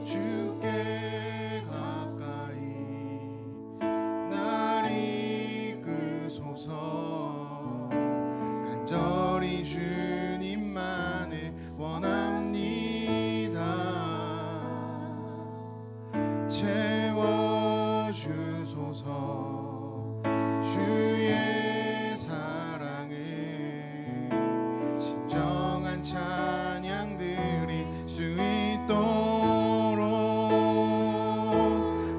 주께 가까이 날 이끄소서. 간절히 주님만을 원합니다. 채워주소서. 주의 사랑을 진정한 찬양 드릴 수 있도록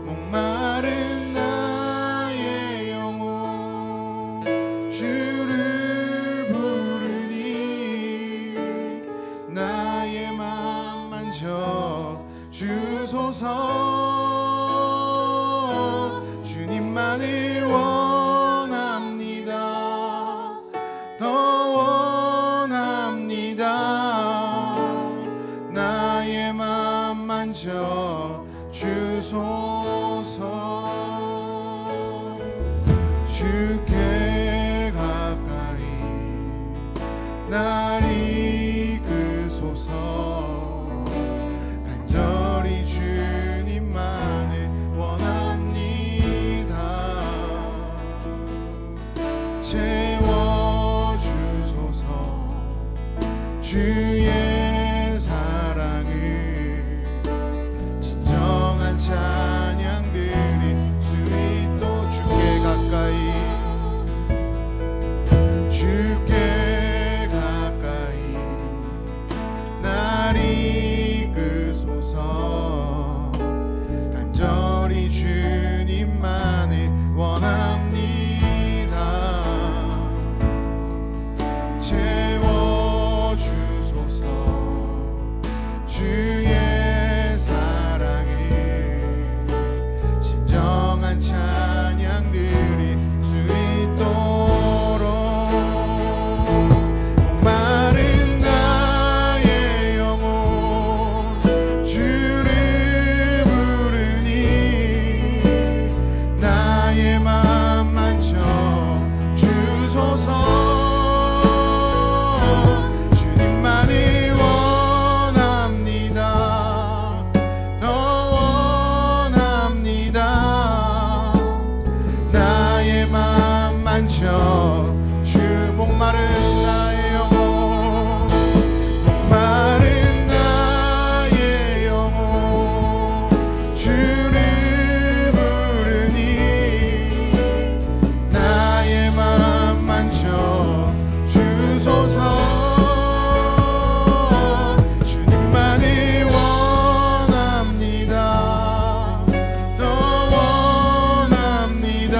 목마른 나의 영혼 주를 부르니 나의 맘 만져 주소서. 주님만을 원합니다. 더 원합니다. 나의 맘 만져 주소서. 주께 가까이 날 이끄소서. 간절히 주님만을 원합니다. 채워주소서. 주의 사랑을 진정한 찬양 드릴 수 있도록 주께 가까이 주께 가까이 날 이끄소서. 간절히 주님만을 원합니다. 채워주소서. 주의 사랑을 진정한 찬양 드릴 수 있도록 목마른 나의 영혼 주를 부르니 나의 맘 만져 주소서. 주님만을 원합니다. 더 원합니다. 나의 맘 만져 주. 목마른 나의 영혼 목마른 나의 영혼 주를 부르니 나의 맘 만져 주소서. 주님만을 원합니다. 더 원합니다.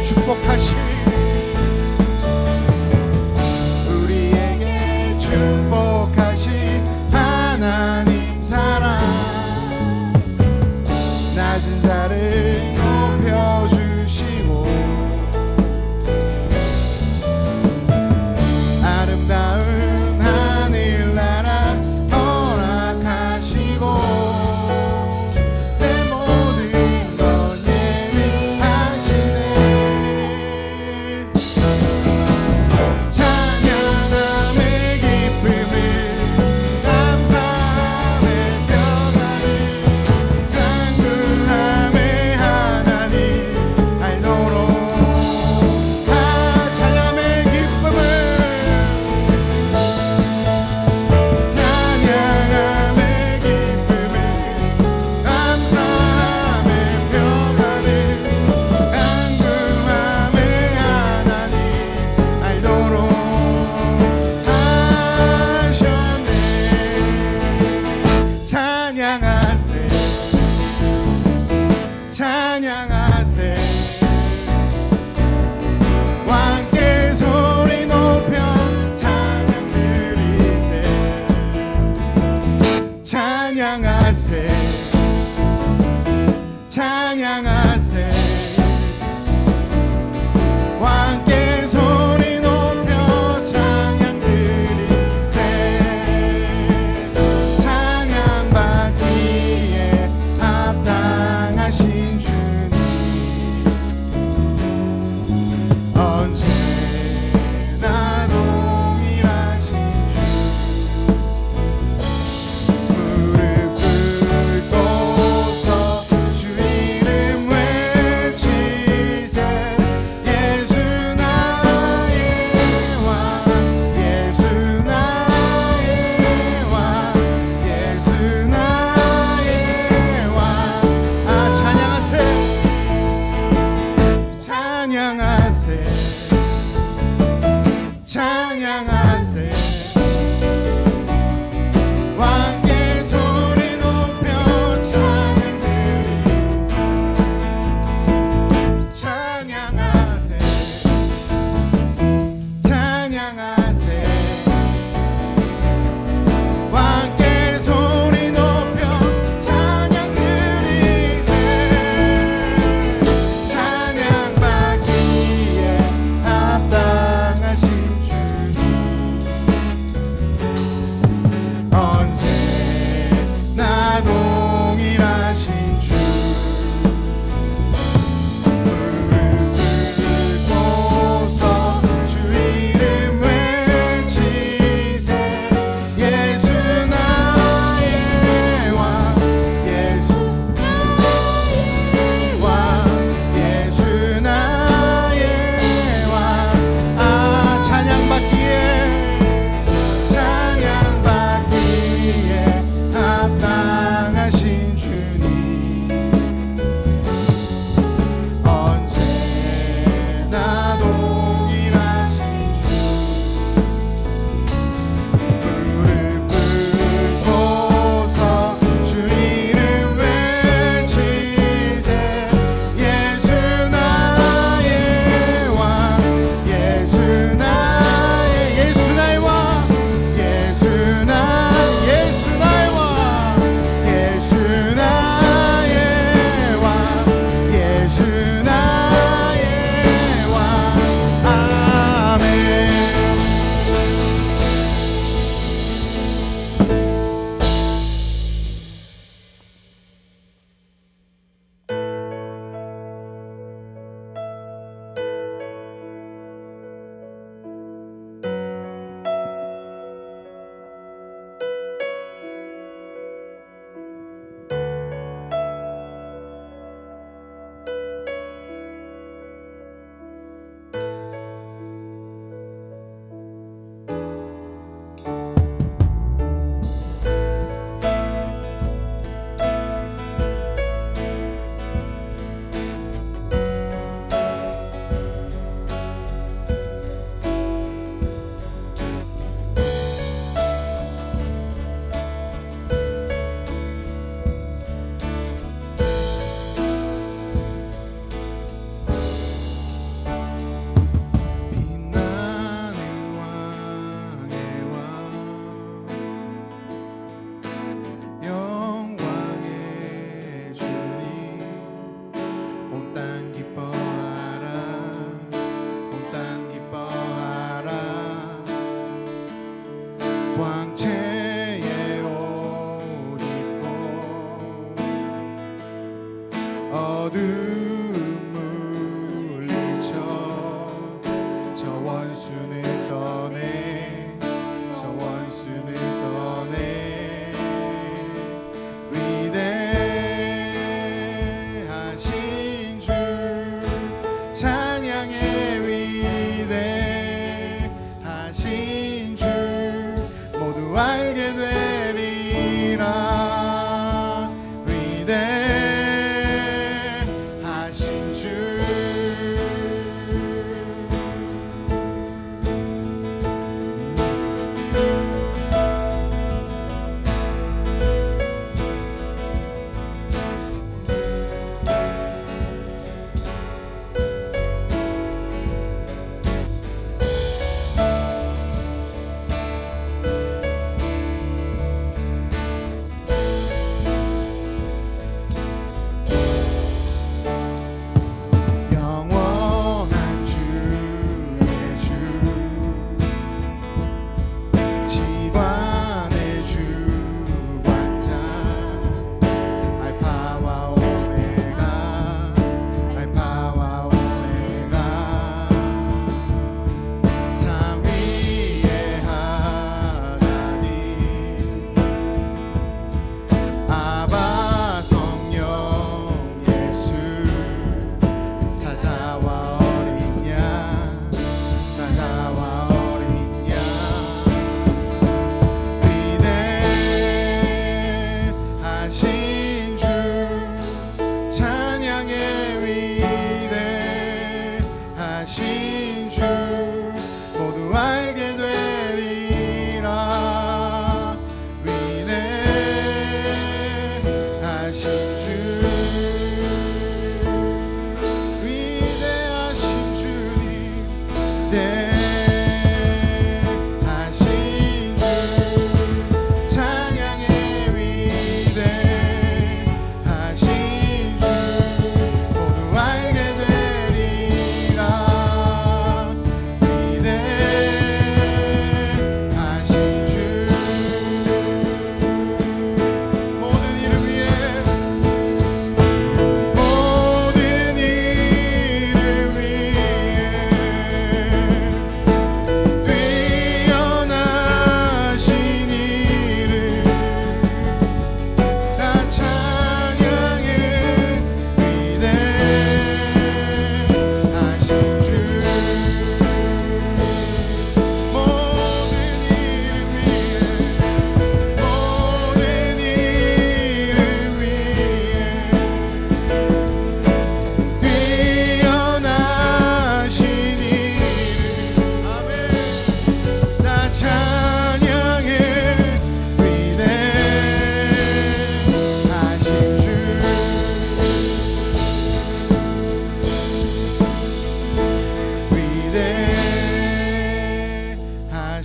축복하신 우리에게 축복하신 하나님 사랑 낮은 자를 높여주시고 아름다운 하늘나라 허락하시고 내 모든 것 예비하시네 찬양함의 기쁨을 감사함의 평안을 강구함의 하나님 알노로 찬양함의 기쁨을 찬양함의 기쁨을 감사함의 평안을 강구함의 하나님 알도록 하셨네 찬양하세 찬양하세 왕께 소리 높여 찬양 드리세 찬양하세 찬양하세 왕께 소리 높여 찬양 드리세 찬양받기에 합당하신 주님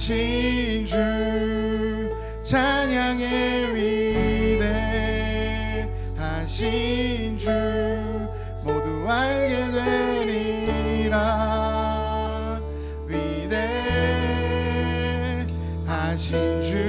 위대하신 주 찬양해 위대하신 주 모두 알게 되리라 위대하신 주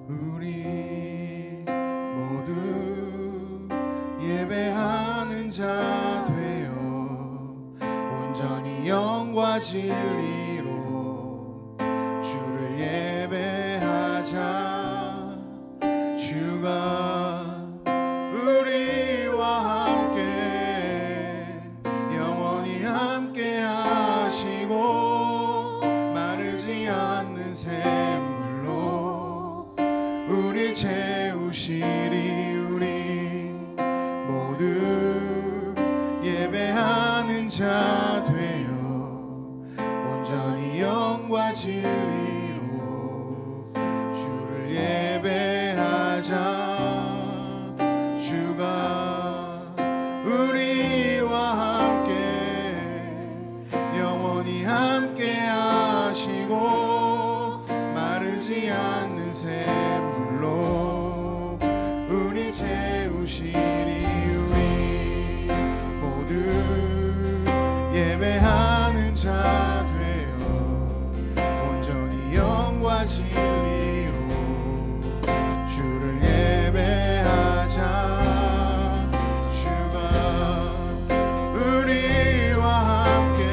우리 모두 예배하는 자 되어 온전히 영과 진리로 주를 예배하자 주가 우리와 함께 영원히 함께 하시고 마르지 않는 샘물로 우리 채우시리 우리 모두 예배하는 자 되어 온전히 영과 진리로 주를 예배하자 주가 우리와 함께 영원히 함께 하시고 마르지 않는 샘물로 우리 채우시리 우리 모두 예배하는 자 되어 온전히 영과 진리로 주를 예배하자 주가 우리와 함께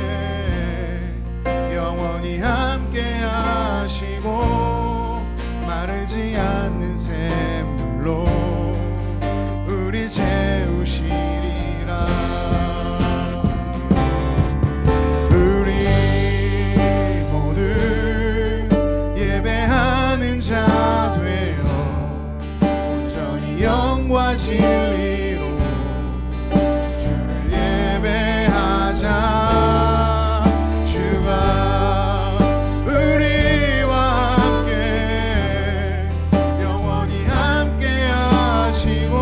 영원히 함께 하시고 마르지 않는 샘물로 우리 채우시리라 우리 모두 예배하는 자 되어 온전히 영과 진리로 주를 예배하자 주가 우리와 함께 영원히 함께 하시고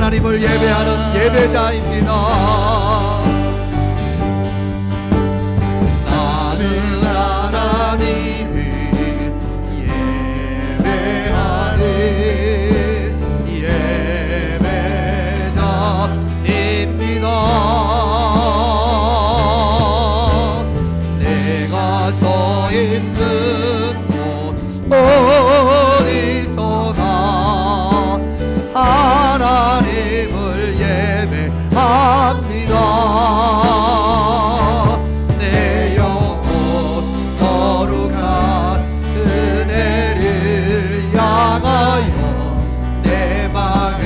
하나님을 예배하는 예배자입니다. 나는 하나님을 예배하는 예배자입니다. 내가 서 있는 곳 어디서나 하나님을 예배합니다. 내 영혼 거룩한 은혜를 향하여 내 마음을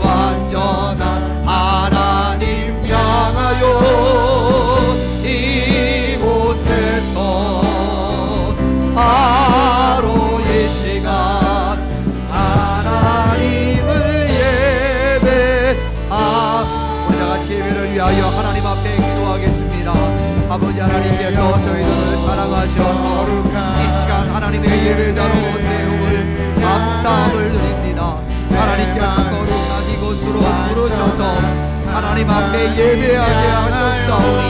완전한 하나님 향하여 이곳에서 바로 이 시간 하나님을 우리 다같이 예배를 위하여 하나님 앞에 기도하겠습니다. 아버지 하나님께서 저희들을 사랑하셔서 이 시간 하나님의 예배자로 세움을 감사함을 드립니다. 하나님께서 거룩한 이곳으로 부르셔서 하나님 앞에 예배하게 하셨사오니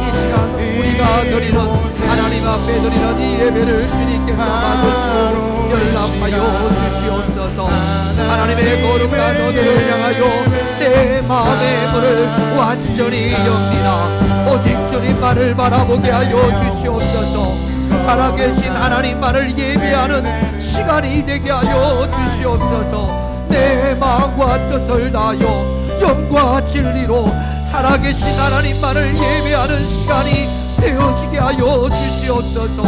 이 시간 우리가 드리는 하나님 앞에 드리는 이 예배를 주님께서 받으시고 연락하여 주시옵소서. 하나님의 거룩한 너들을 향하여 내 마음의 문을 완전히 엽니다. 오직 주님만을 바라보게 하여 주시옵소서. 살아계신 하나님만을 예배하는 시간이 되게 하여 주시옵소서. 내 마음과 뜻을 다하여 영과 진리로 살아계신 하나님만을 예배하는 시간이 되어지게 하여 주시옵소서.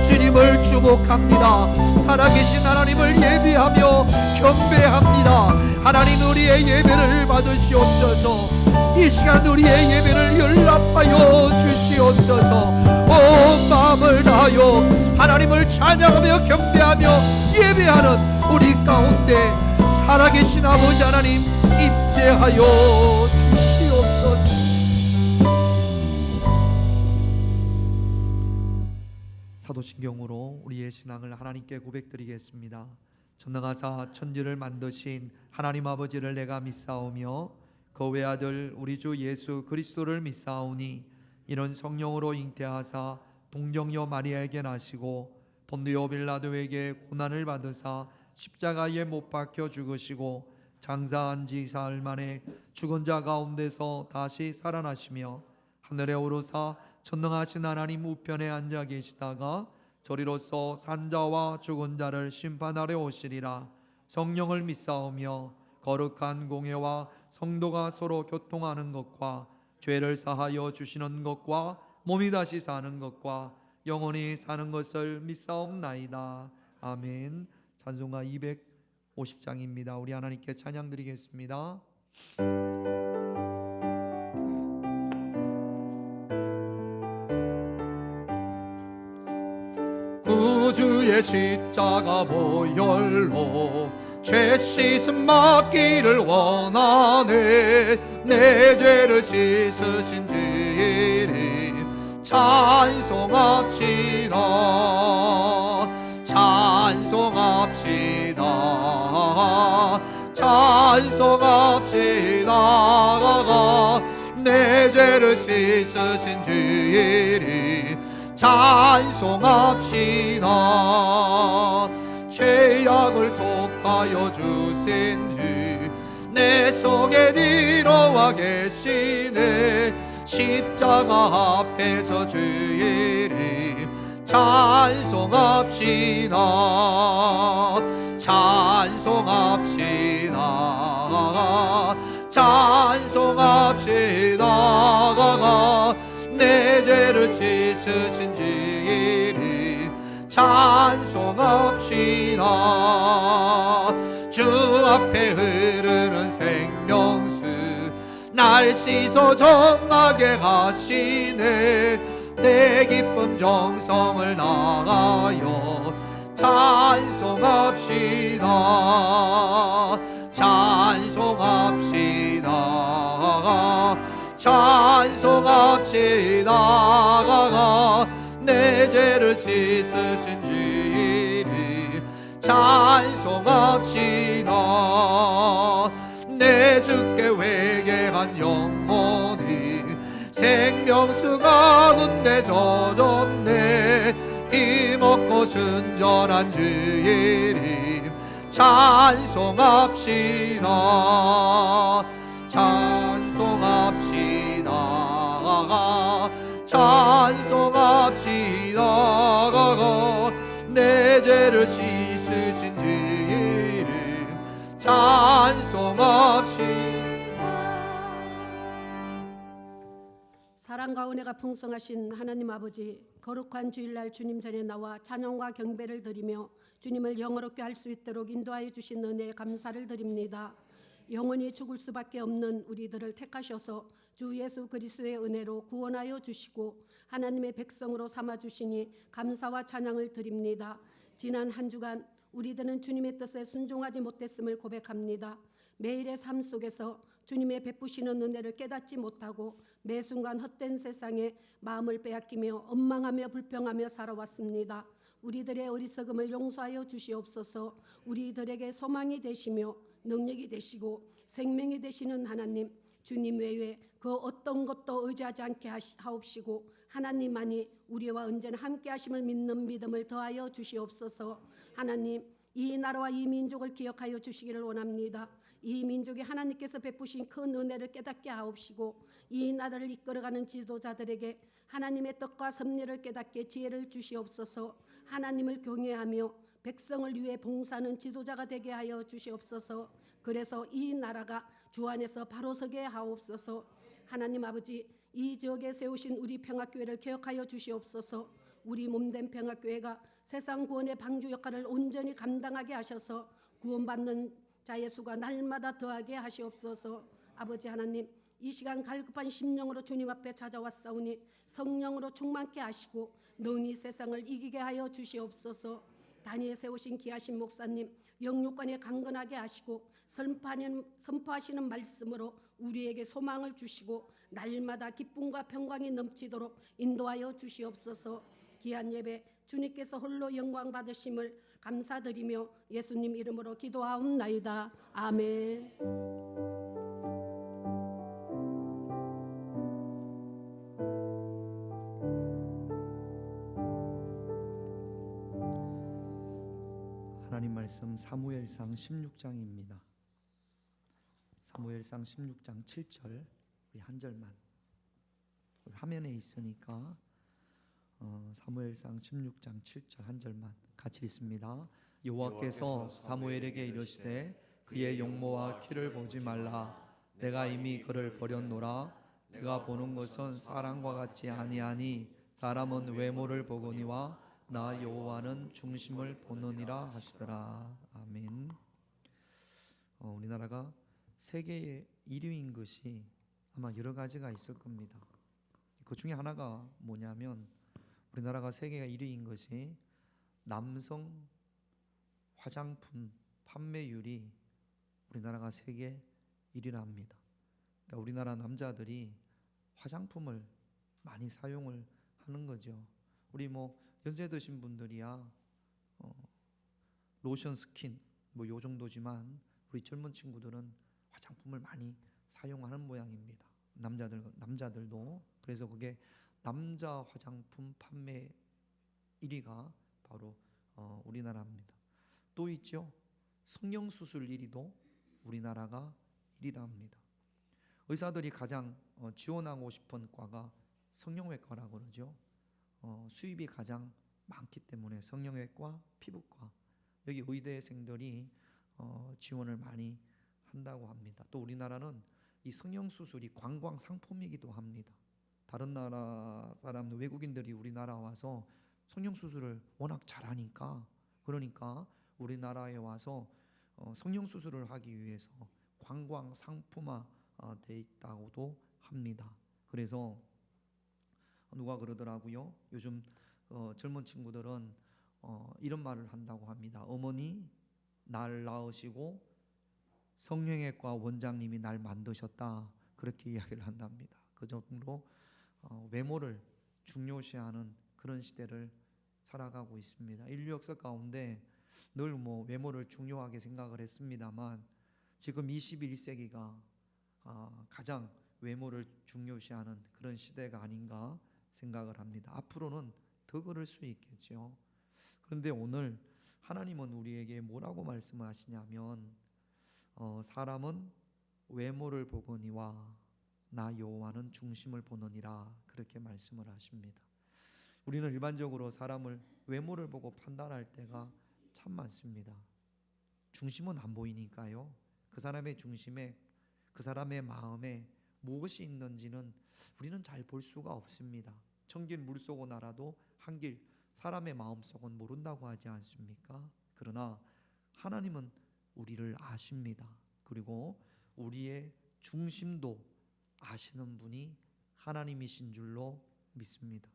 주님을 주목합니다. 살아계신 하나님을 예배하며 경배합니다. 하나님 우리의 예배를 받으시옵소서. 이 시간 우리의 예배를 연락하여 주시옵소서. 온 마음을 다하여 하나님을 찬양하며 경배하며 예배하는 우리 가운데 살아계신 아버지 하나님 임재하여 주시옵소서. 사도신경으로 우리의 신앙을 하나님께 고백드리겠습니다. 전능하사 천지를 만드신 하나님 아버지를 내가 믿사오며 그 외아들 우리 주 예수 그리스도를 믿사오니 이는 성령으로 잉태하사 동정녀 마리아에게 나시고 본디오 빌라도에게 고난을 받으사 십자가에 못 박혀 죽으시고 장사한 지 사흘 만에 죽은 자 가운데서 다시 살아나시며 하늘에 오르사 전능하신 하나님 우편에 앉아 계시다가 저리로서 산자와 죽은 자를 심판하러 오시리라. 성령을 믿사오며 거룩한 공회와 성도가 서로 교통하는 것과 죄를 사하여 주시는 것과 몸이 다시 사는 것과 영원히 사는 것을 믿사옵나이다. 아멘. 찬송가 250장입니다. 우리 하나님께 찬양 드리겠습니다. 구주의 십자가 보혈로 죄 씻음 받기를 원하네. 내 죄를 씻으신 주님 찬송합시다. 찬송합시다. 찬송합시다. 내 죄를 씻으신 주님 찬송합시다. 죄악을 속하여 주신 주 내 속에 들어와 계시네. 십자가 앞에서 주 이름 찬송합시다. 찬송합시다. 찬송합시다. 내 죄를 씻으신 주 이름 찬송합시다. 주 앞에 흐르는 생명수 날 씻어 정하게 하시네. 내 기쁨 정성을 다하여 찬송합시다. 찬송합시다. 찬송합시다. 내 죄를 씻으신 주 이름 찬송합시다. 내 내 주께 회개한 영혼이 생명수 가운데 젖었네. 힘없고 순전한 주의 이름 찬송합시다. 찬송합시다. 찬송합시다. 내 죄를 씻으신 주의 이름 찬송합시다. 사랑과 은혜가 풍성하신 하나님 아버지, 거룩한 주일날 주님 전에 나와 찬양과 경배를 드리며 주님을 영어롭게 할 수 있도록 인도하여 주신 은혜에 감사를 드립니다. 영원히 죽을 수밖에 없는 우리들을 택하셔서 주 예수 그리스도의 은혜로 구원하여 주시고 하나님의 백성으로 삼아주시니 감사와 찬양을 드립니다. 지난 한 주간 우리들은 주님의 뜻에 순종하지 못했음을 고백합니다. 매일의 삶 속에서 주님의 베푸시는 은혜를 깨닫지 못하고 매 순간 헛된 세상에 마음을 빼앗기며 엉망하며 불평하며 살아왔습니다. 우리들의 어리석음을 용서하여 주시옵소서. 우리들에게 소망이 되시며 능력이 되시고 생명이 되시는 하나님, 주님 외에 그 어떤 것도 의지하지 않게 하옵시고 하나님만이 우리와 언제나 함께 하심을 믿는 믿음을 더하여 주시옵소서. 하나님, 이 나라와 이 민족을 기억하여 주시기를 원합니다. 이 민족이 하나님께서 베푸신 큰 은혜를 깨닫게 하옵시고 이 나라를 이끌어가는 지도자들에게 하나님의 뜻과 섭리를 깨닫게 지혜를 주시옵소서. 하나님을 경외하며 백성을 위해 봉사하는 지도자가 되게 하여 주시옵소서. 그래서 이 나라가 주 안에서 바로 서게 하옵소서. 하나님 아버지, 이 지역에 세우신 우리 평화교회를 기억하여 주시옵소서. 우리 몸된 평화교회가 세상 구원의 방주 역할을 온전히 감당하게 하셔서 구원받는 자의 수가 날마다 더하게 하시옵소서. 아버지 하나님, 이 시간 갈급한 심령으로 주님 앞에 찾아왔사오니 성령으로 충만케 하시고 능히 세상을 이기게 하여 주시옵소서. 단위에 세우신 귀하신 목사님, 영육간에 강건하게 하시고 선포하시는 말씀으로 우리에게 소망을 주시고 날마다 기쁨과 평강이 넘치도록 인도하여 주시옵소서. 귀한 예배 주님께서 홀로 영광 받으심을 감사드리며 예수님 이름으로 기도하옵나이다. 아멘. 하나님 말씀 사무엘상 16장입니다. 사무엘상 16장 7절 우리 한 절만 화면에 있으니까 사무엘상 16장 7절 한 절만 같이 읽습니다. 여호와께서 사무엘에게 이르시되 그의 용모와 키를 보지 말라. 내가 이미 그를 버렸노라. 내가 보는 것은 사람과 같지 아니하니 사람은 외모를 보거니와 나 여호와는 중심을 보느니라 하시더라. 아멘. 우리나라가 세계의 1위인 것이 아마 여러 가지가 있을 겁니다. 그 중에 하나가 뭐냐면 우리나라가 세계가 1위인 것이 남성 화장품 판매율이 우리나라가 세계 1위라 합니다. 그러니까 우리나라 남자들이 화장품을 많이 사용을 하는 거죠. 우리 연세 드신 분들이야 로션, 스킨 요 정도지만 우리 젊은 친구들은 화장품을 많이 사용하는 모양입니다. 남자들도. 그래서 그게 남자 화장품 판매 1위가 바로 우리나라입니다. 또 있죠. 성형수술 1위도 우리나라가 1위라 합니다. 의사들이 가장 지원하고 싶은 과가 성형외과라고 그러죠. 수입이 가장 많기 때문에 성형외과, 피부과 여기 의대생들이 지원을 많이 한다고 합니다. 또 우리나라는 이 성형수술이 관광 상품이기도 합니다. 다른 나라 사람 외국인들이 우리나라 와서 성형수술을 워낙 잘하니까 그러니까 우리나라에 와서 성형수술을 하기 위해서 관광 상품화 돼 있다고도 합니다. 그래서 누가 그러더라고요. 요즘 젊은 친구들은 이런 말을 한다고 합니다. 어머니 날 낳으시고 성형외과 원장님이 날 만드셨다. 그렇게 이야기를 한답니다. 그 정도로 외모를 중요시하는 그런 시대를 살아가고 있습니다. 인류 역사 가운데 늘 외모를 중요하게 생각을 했습니다만 지금 21세기가 가장 외모를 중요시하는 그런 시대가 아닌가 생각을 합니다. 앞으로는 더 그럴 수 있겠죠. 그런데 오늘 하나님은 우리에게 뭐라고 말씀하시냐면 사람은 외모를 보거니와 나 여호와는 중심을 보느니라 그렇게 말씀을 하십니다. 우리는 일반적으로 사람을 외모를 보고 판단할 때가 참 많습니다. 중심은 안 보이니까요. 그 사람의 중심에 그 사람의 마음에 무엇이 있는지는 우리는 잘 볼 수가 없습니다. 천길 물속은 알아도 한길 사람의 마음속은 모른다고 하지 않습니까? 그러나 하나님은 우리를 아십니다. 그리고 우리의 중심도 아시는 분이 하나님이신 줄로 믿습니다.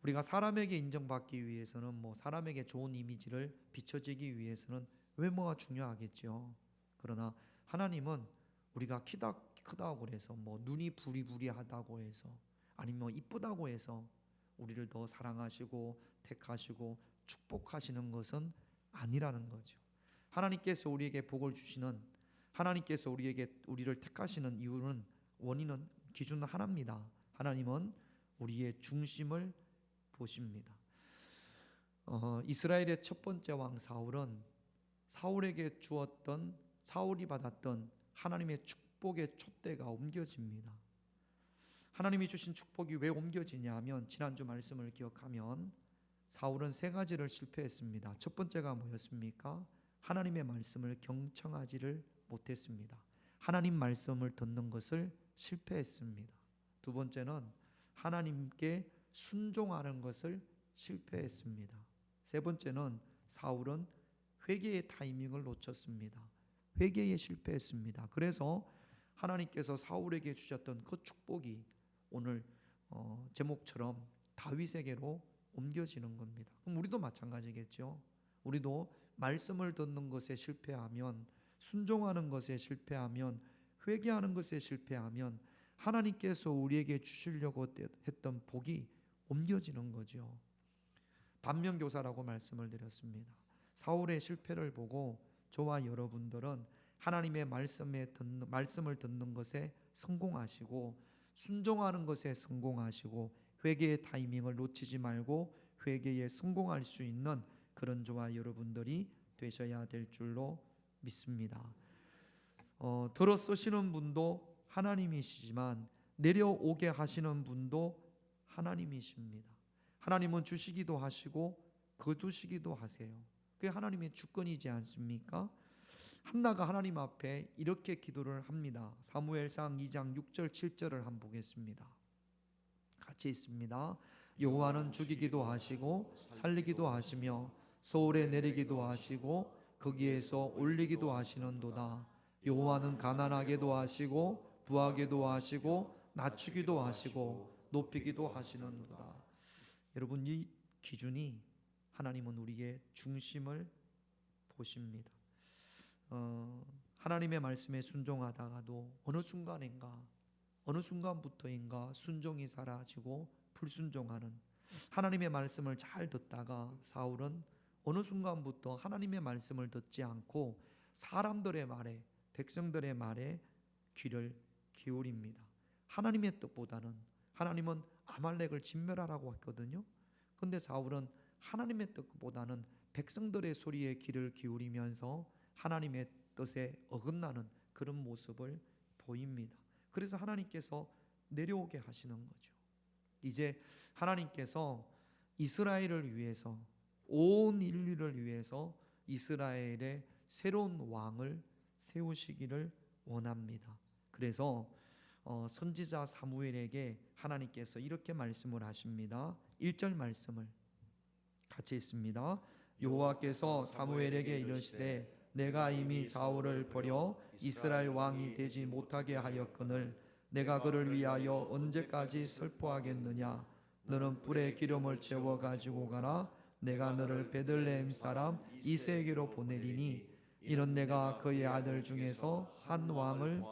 우리가 사람에게 인정받기 위해서는 사람에게 좋은 이미지를 비춰지기 위해서는 외모가 중요하겠죠. 그러나 하나님은 우리가 크다고 해서 눈이 부리부리하다고 해서 아니면 이쁘다고 해서 우리를 더 사랑하시고 택하시고 축복하시는 것은 아니라는 거죠. 하나님께서 우리에게 복을 주시는 하나님께서 우리를 택하시는 이유는 원인은 기준은 하나입니다. 하나님은 우리의 중심을 보십니다. 이스라엘의 첫 번째 왕 사울은 사울에게 주었던 사울이 받았던 하나님의 축복의 촛대가 옮겨집니다. 하나님이 주신 축복이 왜 옮겨지냐면 지난주 말씀을 기억하면 사울은 세 가지를 실패했습니다. 첫 번째가 뭐였습니까? 하나님의 말씀을 경청하지를 못했습니다. 하나님 말씀을 듣는 것을 실패했습니다. 두 번째는 하나님께 순종하는 것을 실패했습니다. 세 번째는 사울은 회개의 타이밍을 놓쳤습니다. 회개에 실패했습니다. 그래서 하나님께서 사울에게 주셨던 그 축복이 오늘 제목처럼 다윗에게로 옮겨지는 겁니다. 그럼 우리도 마찬가지겠죠. 우리도 말씀을 듣는 것에 실패하면, 순종하는 것에 실패하면, 회개하는 것에 실패하면 하나님께서 우리에게 주시려고 했던 복이 옮겨지는 거죠. 반면교사라고 말씀을 드렸습니다. 사울의 실패를 보고 저와 여러분들은 하나님의 말씀을 듣는 것에 성공하시고 순종하는 것에 성공하시고 회개의 타이밍을 놓치지 말고 회개에 성공할 수 있는 그런 저와 여러분들이 되셔야 될 줄로 믿습니다. 들어 쓰시는 분도 하나님이시지만 내려오게 하시는 분도 하나님이십니다. 하나님은 주시기도 하시고 거두시기도 하세요. 그게 하나님의 주권이지 않습니까? 한나가 하나님 앞에 이렇게 기도를 합니다. 사무엘상 2장 6절 7절을 한번 보겠습니다. 같이 있습니다. 여호와는 죽이기도 하시고 살리기도 하시며 서울에 내리기도 하시고 거기에서 올리기도 하시는도다. 여호와는 가난하게도 하시고 부하게도 하시고 낮추기도 하시고 높이기도 하시는도다. 여러분, 이 기준이 하나님은 우리의 중심을 보십니다. 하나님의 말씀에 순종하다가도 어느 순간부터인가 순종이 사라지고 불순종하는, 하나님의 말씀을 잘 듣다가 사울은 어느 순간부터 하나님의 말씀을 듣지 않고 사람들의 말에, 백성들의 말에 귀를 기울입니다. 하나님의 뜻보다는, 하나님은 아말렉을 진멸하라고 했거든요. 그런데 사울은 하나님의 뜻보다는 백성들의 소리에 귀를 기울이면서 하나님의 뜻에 어긋나는 그런 모습을 보입니다. 그래서 하나님께서 내려오게 하시는 거죠. 이제 하나님께서 이스라엘을 위해서, 온 인류를 위해서 이스라엘의 새로운 왕을 세우시기를 원합니다. 그래서 선지자 사무엘에게 하나님께서 이렇게 말씀을 하십니다. 1절 말씀을 같이 읽습니다. 여호와께서 사무엘에게 이르시되 내가 이미 사울을 버려 이스라엘 왕이 되지 못하게 하였거늘 내가 그를 위하여 언제까지 슬퍼하겠느냐. 너는 뿔에 기름을 채워 가지고 가라. 내가 너를 베들레헴 사람 이새에게로 보내리니 이는 내가 그의 아들 중에서 한 왕을,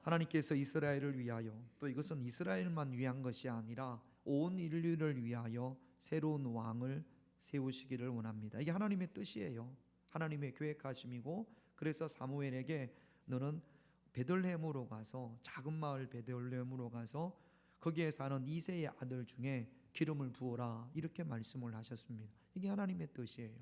하나님께서 이스라엘을 위하여, 또 이것은 이스라엘만 위한 것이 아니라 온 인류를 위하여 새로운 왕을 세우시기를 원합니다. 이게 하나님의 뜻이에요. 하나님의 계획하심이고, 그래서 사무엘에게 너는 베들레헴으로 가서, 작은 마을 베들레헴으로 가서 거기에 사는 이새의 아들 중에 기름을 부어라, 이렇게 말씀을 하셨습니다. 이게 하나님의 뜻이에요.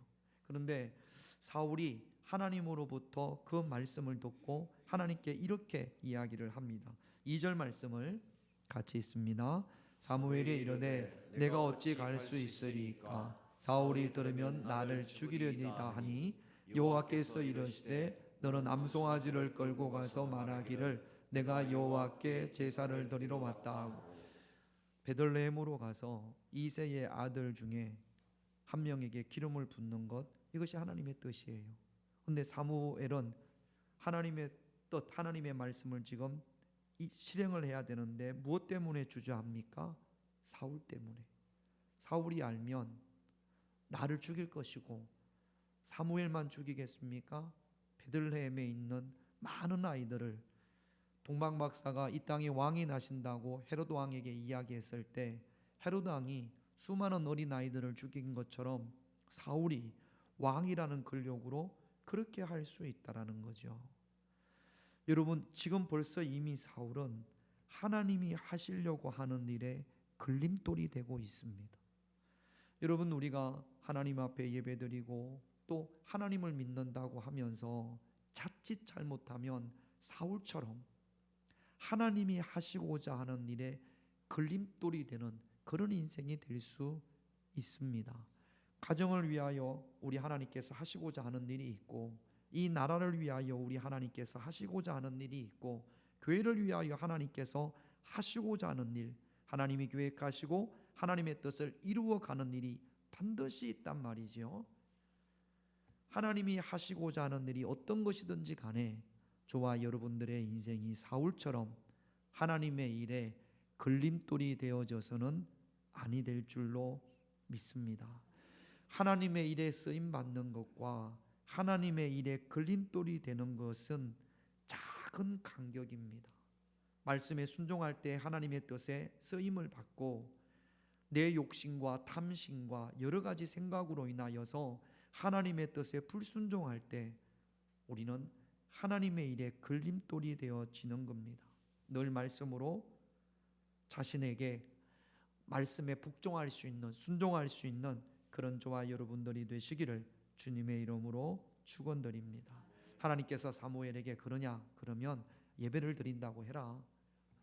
그런데 사울이 하나님으로부터 그 말씀을 듣고 하나님께 이렇게 이야기를 합니다. 2절 말씀을 같이 읽습니다. 사무엘이 이르되 내가 어찌 갈 수 있으리까? 사울이 들으면 나를 죽이려니이다 하니 여호와께서 이르시되 너는 암송아지를 끌고 가서 말하기를 내가 여호와께 제사를 드리러 왔다 하고. 베들레헴으로 가서 이새의 아들 중에 한 명에게 기름을 붓는 것, 이것이 하나님의 뜻이에요. 그런데 사무엘은 하나님의 뜻, 하나님의 말씀을 지금 실행을 해야 되는데 무엇 때문에 주저합니까? 사울 때문에. 사울이 알면 나를 죽일 것이고, 사무엘만 죽이겠습니까? 베들레헴에 있는 많은 아이들을, 동방박사가 이 땅에 왕이 나신다고 헤로드 왕에게 이야기했을 때 헤로드 왕이 수많은 어린 아이들을 죽인 것처럼 사울이 왕이라는 권력으로 그렇게 할 수 있다라는 거죠. 여러분, 지금 벌써 이미 사울은 하나님이 하시려고 하는 일에 걸림돌이 되고 있습니다. 여러분, 우리가 하나님 앞에 예배드리고 또 하나님을 믿는다고 하면서 자칫 잘못하면 사울처럼 하나님이 하시고자 하는 일에 걸림돌이 되는 그런 인생이 될 수 있습니다. 가정을 위하여 우리 하나님께서 하시고자 하는 일이 있고, 이 나라를 위하여 우리 하나님께서 하시고자 하는 일이 있고, 교회를 위하여 하나님께서 하시고자 하는 일, 하나님이 계획하시고 하나님의 뜻을 이루어가는 일이 반드시 있단 말이지요. 하나님이 하시고자 하는 일이 어떤 것이든지 간에 저와 여러분들의 인생이 사울처럼 하나님의 일에 걸림돌이 되어져서는 아니 될 줄로 믿습니다. 하나님의 일에 쓰임 받는 것과 하나님의 일에 걸림돌이 되는 것은 작은 간격입니다. 말씀에 순종할 때 하나님의 뜻에 쓰임을 받고 내 욕심과 탐심과 여러 가지 생각으로 인하여서 하나님의 뜻에 불순종할 때 우리는 하나님의 일에 걸림돌이 되어지는 겁니다. 늘 말씀으로 자신에게 말씀에 복종할 수 있는, 순종할 수 있는 그런 저와 여러분들이 되시기를 주님의 이름으로 축원드립니다. 하나님께서 사무엘에게 그러냐? 그러면 예배를 드린다고 해라.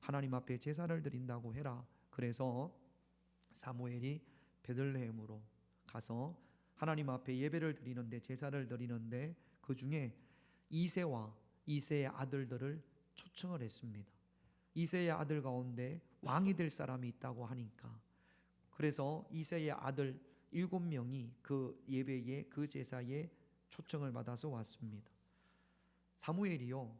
하나님 앞에 제사를 드린다고 해라. 그래서 사무엘이 베들레헴으로 가서 하나님 앞에 예배를 드리는데, 제사를 드리는데 그 중에 이새와 이새의 아들들을 초청을 했습니다. 이새의 아들 가운데 왕이 될 사람이 있다고 하니까, 그래서 이새의 아들 7명이 그 예배에, 그 제사에 초청을 받아서 왔습니다. 사무엘이요,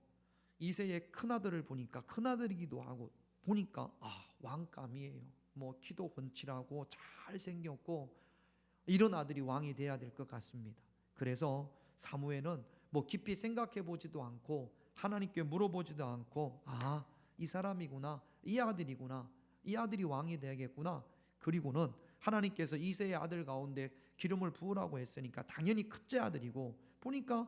이새의 큰아들을 보니까, 큰아들이기도 하고 보니까 왕감이에요. 키도 훤칠하고 잘생겼고 이런 아들이 왕이 돼야 될 것 같습니다. 그래서 사무엘은 깊이 생각해 보지도 않고 하나님께 물어보지도 않고 이 사람이구나, 이 아들이구나, 이 아들이 왕이 되겠구나. 그리고는 하나님께서 이새의 아들 가운데 기름을 부으라고 했으니까 당연히 첫째 아들이고, 보니까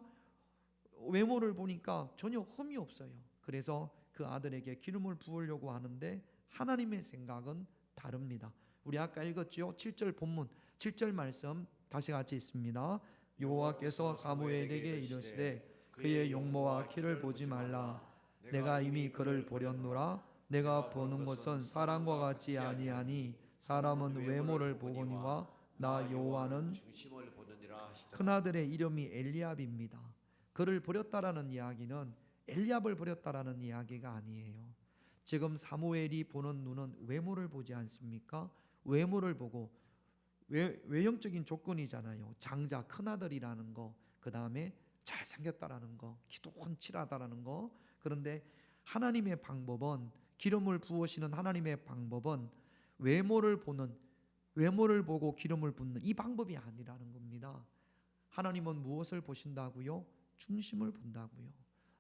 외모를 보니까 전혀 흠이 없어요. 그래서 그 아들에게 기름을 부으려고 하는데 하나님의 생각은 다릅니다. 우리 아까 읽었죠? 7절 본문 7절 말씀 다시 같이 읽습니다. 여호와께서 사무엘에게 이르시되 그의 용모와 키를 보지 말라. 내가 이미 그를 보렸노라. 내가 보는 것은 사람과 같지 아니하니 사람은 외모를 보거니와 나 여호와는 큰아들의 이름이 엘리압입니다. 그를 버렸다라는 이야기는 엘리압을 버렸다라는 이야기가 아니에요. 지금 사무엘이 보는 눈은 외모를 보지 않습니까? 외모를 보고, 외형적인 조건이잖아요. 장자, 큰아들이라는 거, 그 다음에 잘생겼다라는 거, 키도 훤칠하다라는 거. 그런데 하나님의 방법은, 기름을 부으시는 하나님의 방법은 외모를 보고 기름을 붓는 이 방법이 아니라는 겁니다. 하나님은 무엇을 보신다고요? 중심을 본다고요.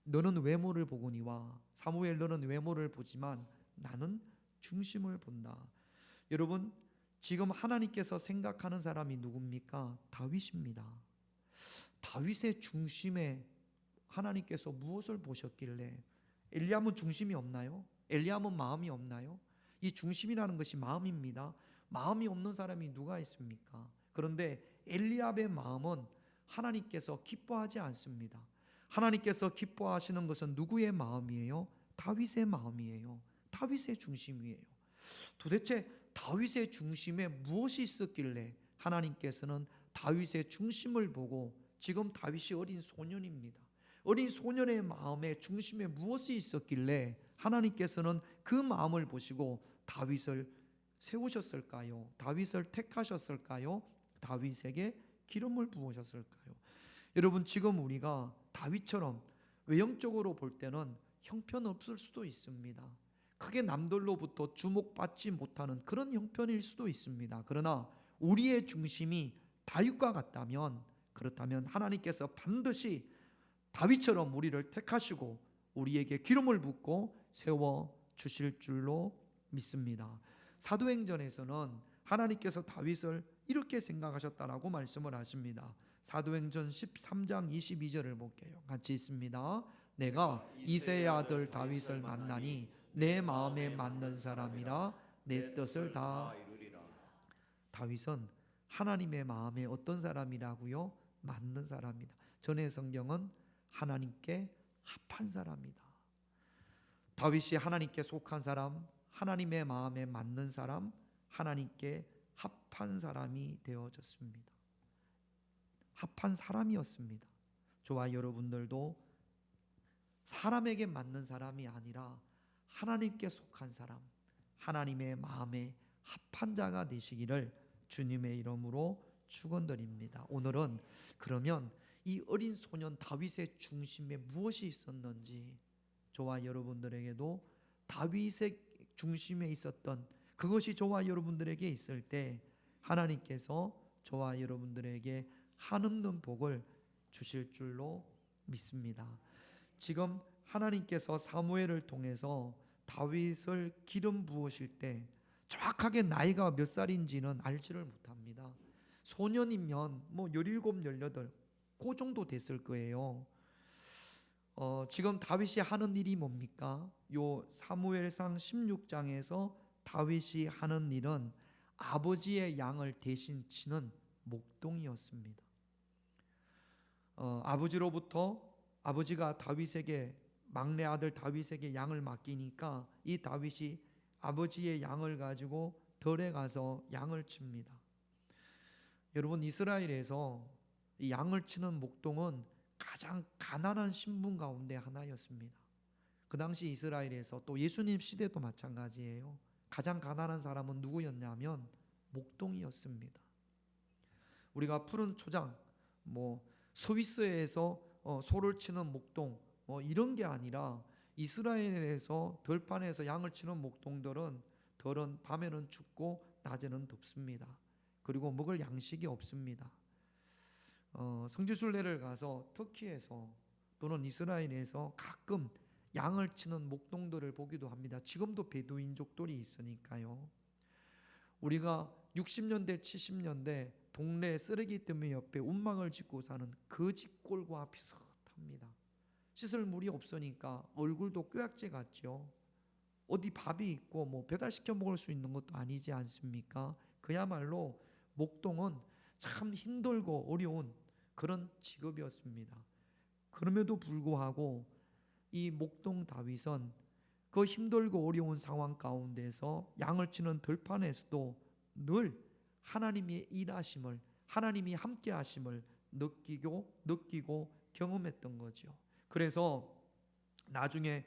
너는 외모를 보거니와, 사무엘 너는 외모를 보지만 나는 중심을 본다. 여러분, 지금 하나님께서 생각하는 사람이 누굽니까? 다윗입니다. 다윗의 중심에 하나님께서 무엇을 보셨길래 엘리압은 중심이 없나요? 엘리압은 마음이 없나요? 이 중심이라는 것이 마음입니다. 마음이 없는 사람이 누가 있습니까? 그런데 엘리압의 마음은 하나님께서 기뻐하지 않습니다. 하나님께서 기뻐하시는 것은 누구의 마음이에요? 다윗의 마음이에요. 다윗의 중심이에요. 도대체 다윗의 중심에 무엇이 있었길래 하나님께서는 다윗의 중심을 보고, 지금 다윗이 어린 소년입니다. 어린 소년의 마음의 중심에 무엇이 있었길래 하나님께서는 그 마음을 보시고 다윗을 세우셨을까요? 다윗을 택하셨을까요? 다윗에게 기름을 부으셨을까요? 여러분, 지금 우리가 다윗처럼 외형적으로 볼 때는 형편없을 수도 있습니다. 크게 남들로부터 주목받지 못하는 그런 형편일 수도 있습니다. 그러나 우리의 중심이 다윗과 같다면, 그렇다면 하나님께서 반드시 다윗처럼 우리를 택하시고 우리에게 기름을 붓고 세워 주실 줄로 믿습니다. 사도행전에서는 하나님께서 다윗을 이렇게 생각하셨다라고 말씀을 하십니다. 사도행전 13장 22절을 볼게요. 같이 있습니다. 내가 이새의 아들 다윗을 만나니 내 마음에 맞는 사람이라 내 뜻을 다 이루리라. 다윗은 하나님의 마음에 어떤 사람이라고요? 맞는 사람이다. 전의 성경은 하나님께 합한 사람이다. 다윗이 하나님께 속한 사람, 하나님의 마음에 맞는 사람, 하나님께 합한 사람이 되어졌습니다. 합한 사람이었습니다. 저와 여러분들도 사람에게 맞는 사람이 아니라 하나님께 속한 사람, 하나님의 마음에 합한 자가 되시기를 주님의 이름으로 축원드립니다. 오늘은 그러면 이 어린 소년 다윗의 중심에 무엇이 있었는지, 저와 여러분들에게도 다윗의 중심에 있었던 그것이 저와 여러분들에게 있을 때 하나님께서 저와 여러분들에게 한없는 복을 주실 줄로 믿습니다. 지금 하나님께서 사무엘을 통해서 다윗을 기름 부으실 때 정확하게 나이가 몇 살인지는 알지를 못합니다. 소년이면 뭐 17, 18 그 정도 됐을 거예요. 지금 다윗이 하는 일이 뭡니까? 요 사무엘상 16장에서 다윗이 하는 일은 아버지의 양을 대신 치는 목동이었습니다. 아버지가 다윗에게, 막내 아들 다윗에게 양을 맡기니까 이 다윗이 아버지의 양을 가지고 들에 가서 양을 칩니다. 여러분, 이스라엘에서 이 양을 치는 목동은 가장 가난한 신분 가운데 하나였습니다. 그 당시 이스라엘에서, 또 예수님 시대도 마찬가지예요. 가장 가난한 사람은 누구였냐면 목동이었습니다. 우리가 푸른 초장, 스위스에서 소를 치는 목동, 이런 게 아니라 이스라엘에서 들판에서 양을 치는 목동들은 밤에는 춥고 낮에는 덥습니다. 그리고 먹을 양식이 없습니다. 성지순례를 가서 터키에서 또는 이스라엘에서 가끔 양을 치는 목동들을 보기도 합니다. 지금도 베두인족들이 있으니까요. 우리가 60년대 70년대 동네 쓰레기 더미 옆에 운막을 짓고 사는 그 집골과 비슷합니다. 씻을 물이 없으니까 얼굴도 꾀약제 같죠. 어디 밥이 있고 배달시켜 먹을 수 있는 것도 아니지 않습니까? 그야말로 목동은 참 힘들고 어려운 그런 직업이었습니다. 그럼에도 불구하고 이 목동 다윗은 그 힘들고 어려운 상황 가운데서 양을 치는 들판에서도 늘 하나님의 일하심을, 하나님이 함께 하심을 느끼고 경험했던 거죠. 그래서 나중에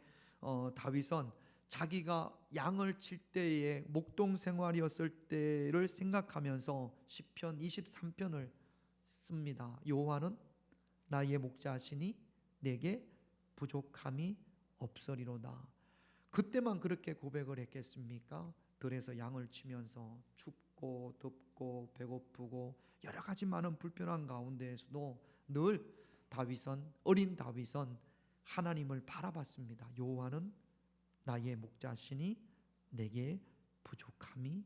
다윗은 자기가 양을 칠 때의 목동 생활이었을 때를 생각하면서 시편 23편을 씁니다. 여호와는 나의 목자시니 내게 부족함이 없으리로다. 그때만 그렇게 고백을 했겠습니까? 들에서 양을 치면서 춥고 덥고 배고프고 여러 가지 많은 불편한 가운데에서도 늘 어린 다윗은 하나님을 바라봤습니다. 여호와는 나의 목자시니 내게 부족함이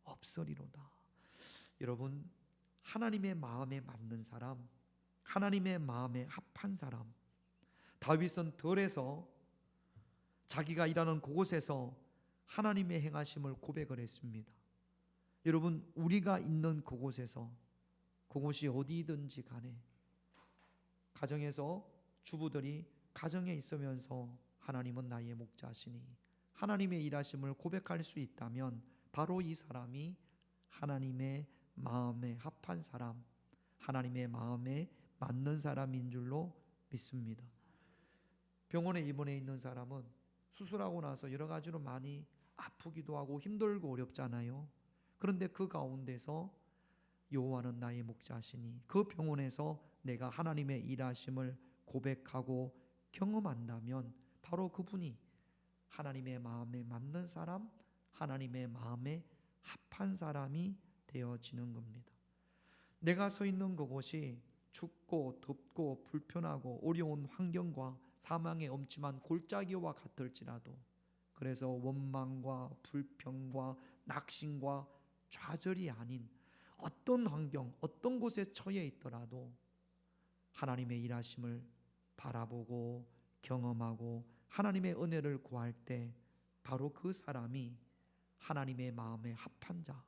없으리로다. 여러분, 하나님의 마음에 맞는 사람, 하나님의 마음에 합한 사람, 다윗은 들에서 자기가 일하는 그곳에서 하나님의 행하심을 고백을 했습니다. 여러분, 우리가 있는 그곳에서, 그곳이 어디든지 간에 가정에서 주부들이 가정에 있으면서 하나님은 나의 목자시니 하나님의 일하심을 고백할 수 있다면 바로 이 사람이 하나님의 마음에 합한 사람, 하나님의 마음에 맞는 사람인 줄로 믿습니다. 병원에 입원해 있는 사람은 수술하고 나서 여러 가지로 많이 아프기도 하고 힘들고 어렵잖아요. 그런데 그 가운데서 여호와는 나의 목자시니 그 병원에서 내가 하나님의 일하심을 고백하고 경험한다면 바로 그분이 하나님의 마음에 맞는 사람, 하나님의 마음에 합한 사람이 되어지는 겁니다. 내가 서 있는 그곳이 춥고 덥고 불편하고 어려운 환경과 사망의 엄침한 골짜기와 같을지라도, 그래서 원망과 불평과 낙심과 좌절이 아닌 어떤 환경, 어떤 곳에 처해 있더라도 하나님의 일하심을 바라보고 경험하고 하나님의 은혜를 구할 때 바로 그 사람이 하나님의 마음에 합한 자,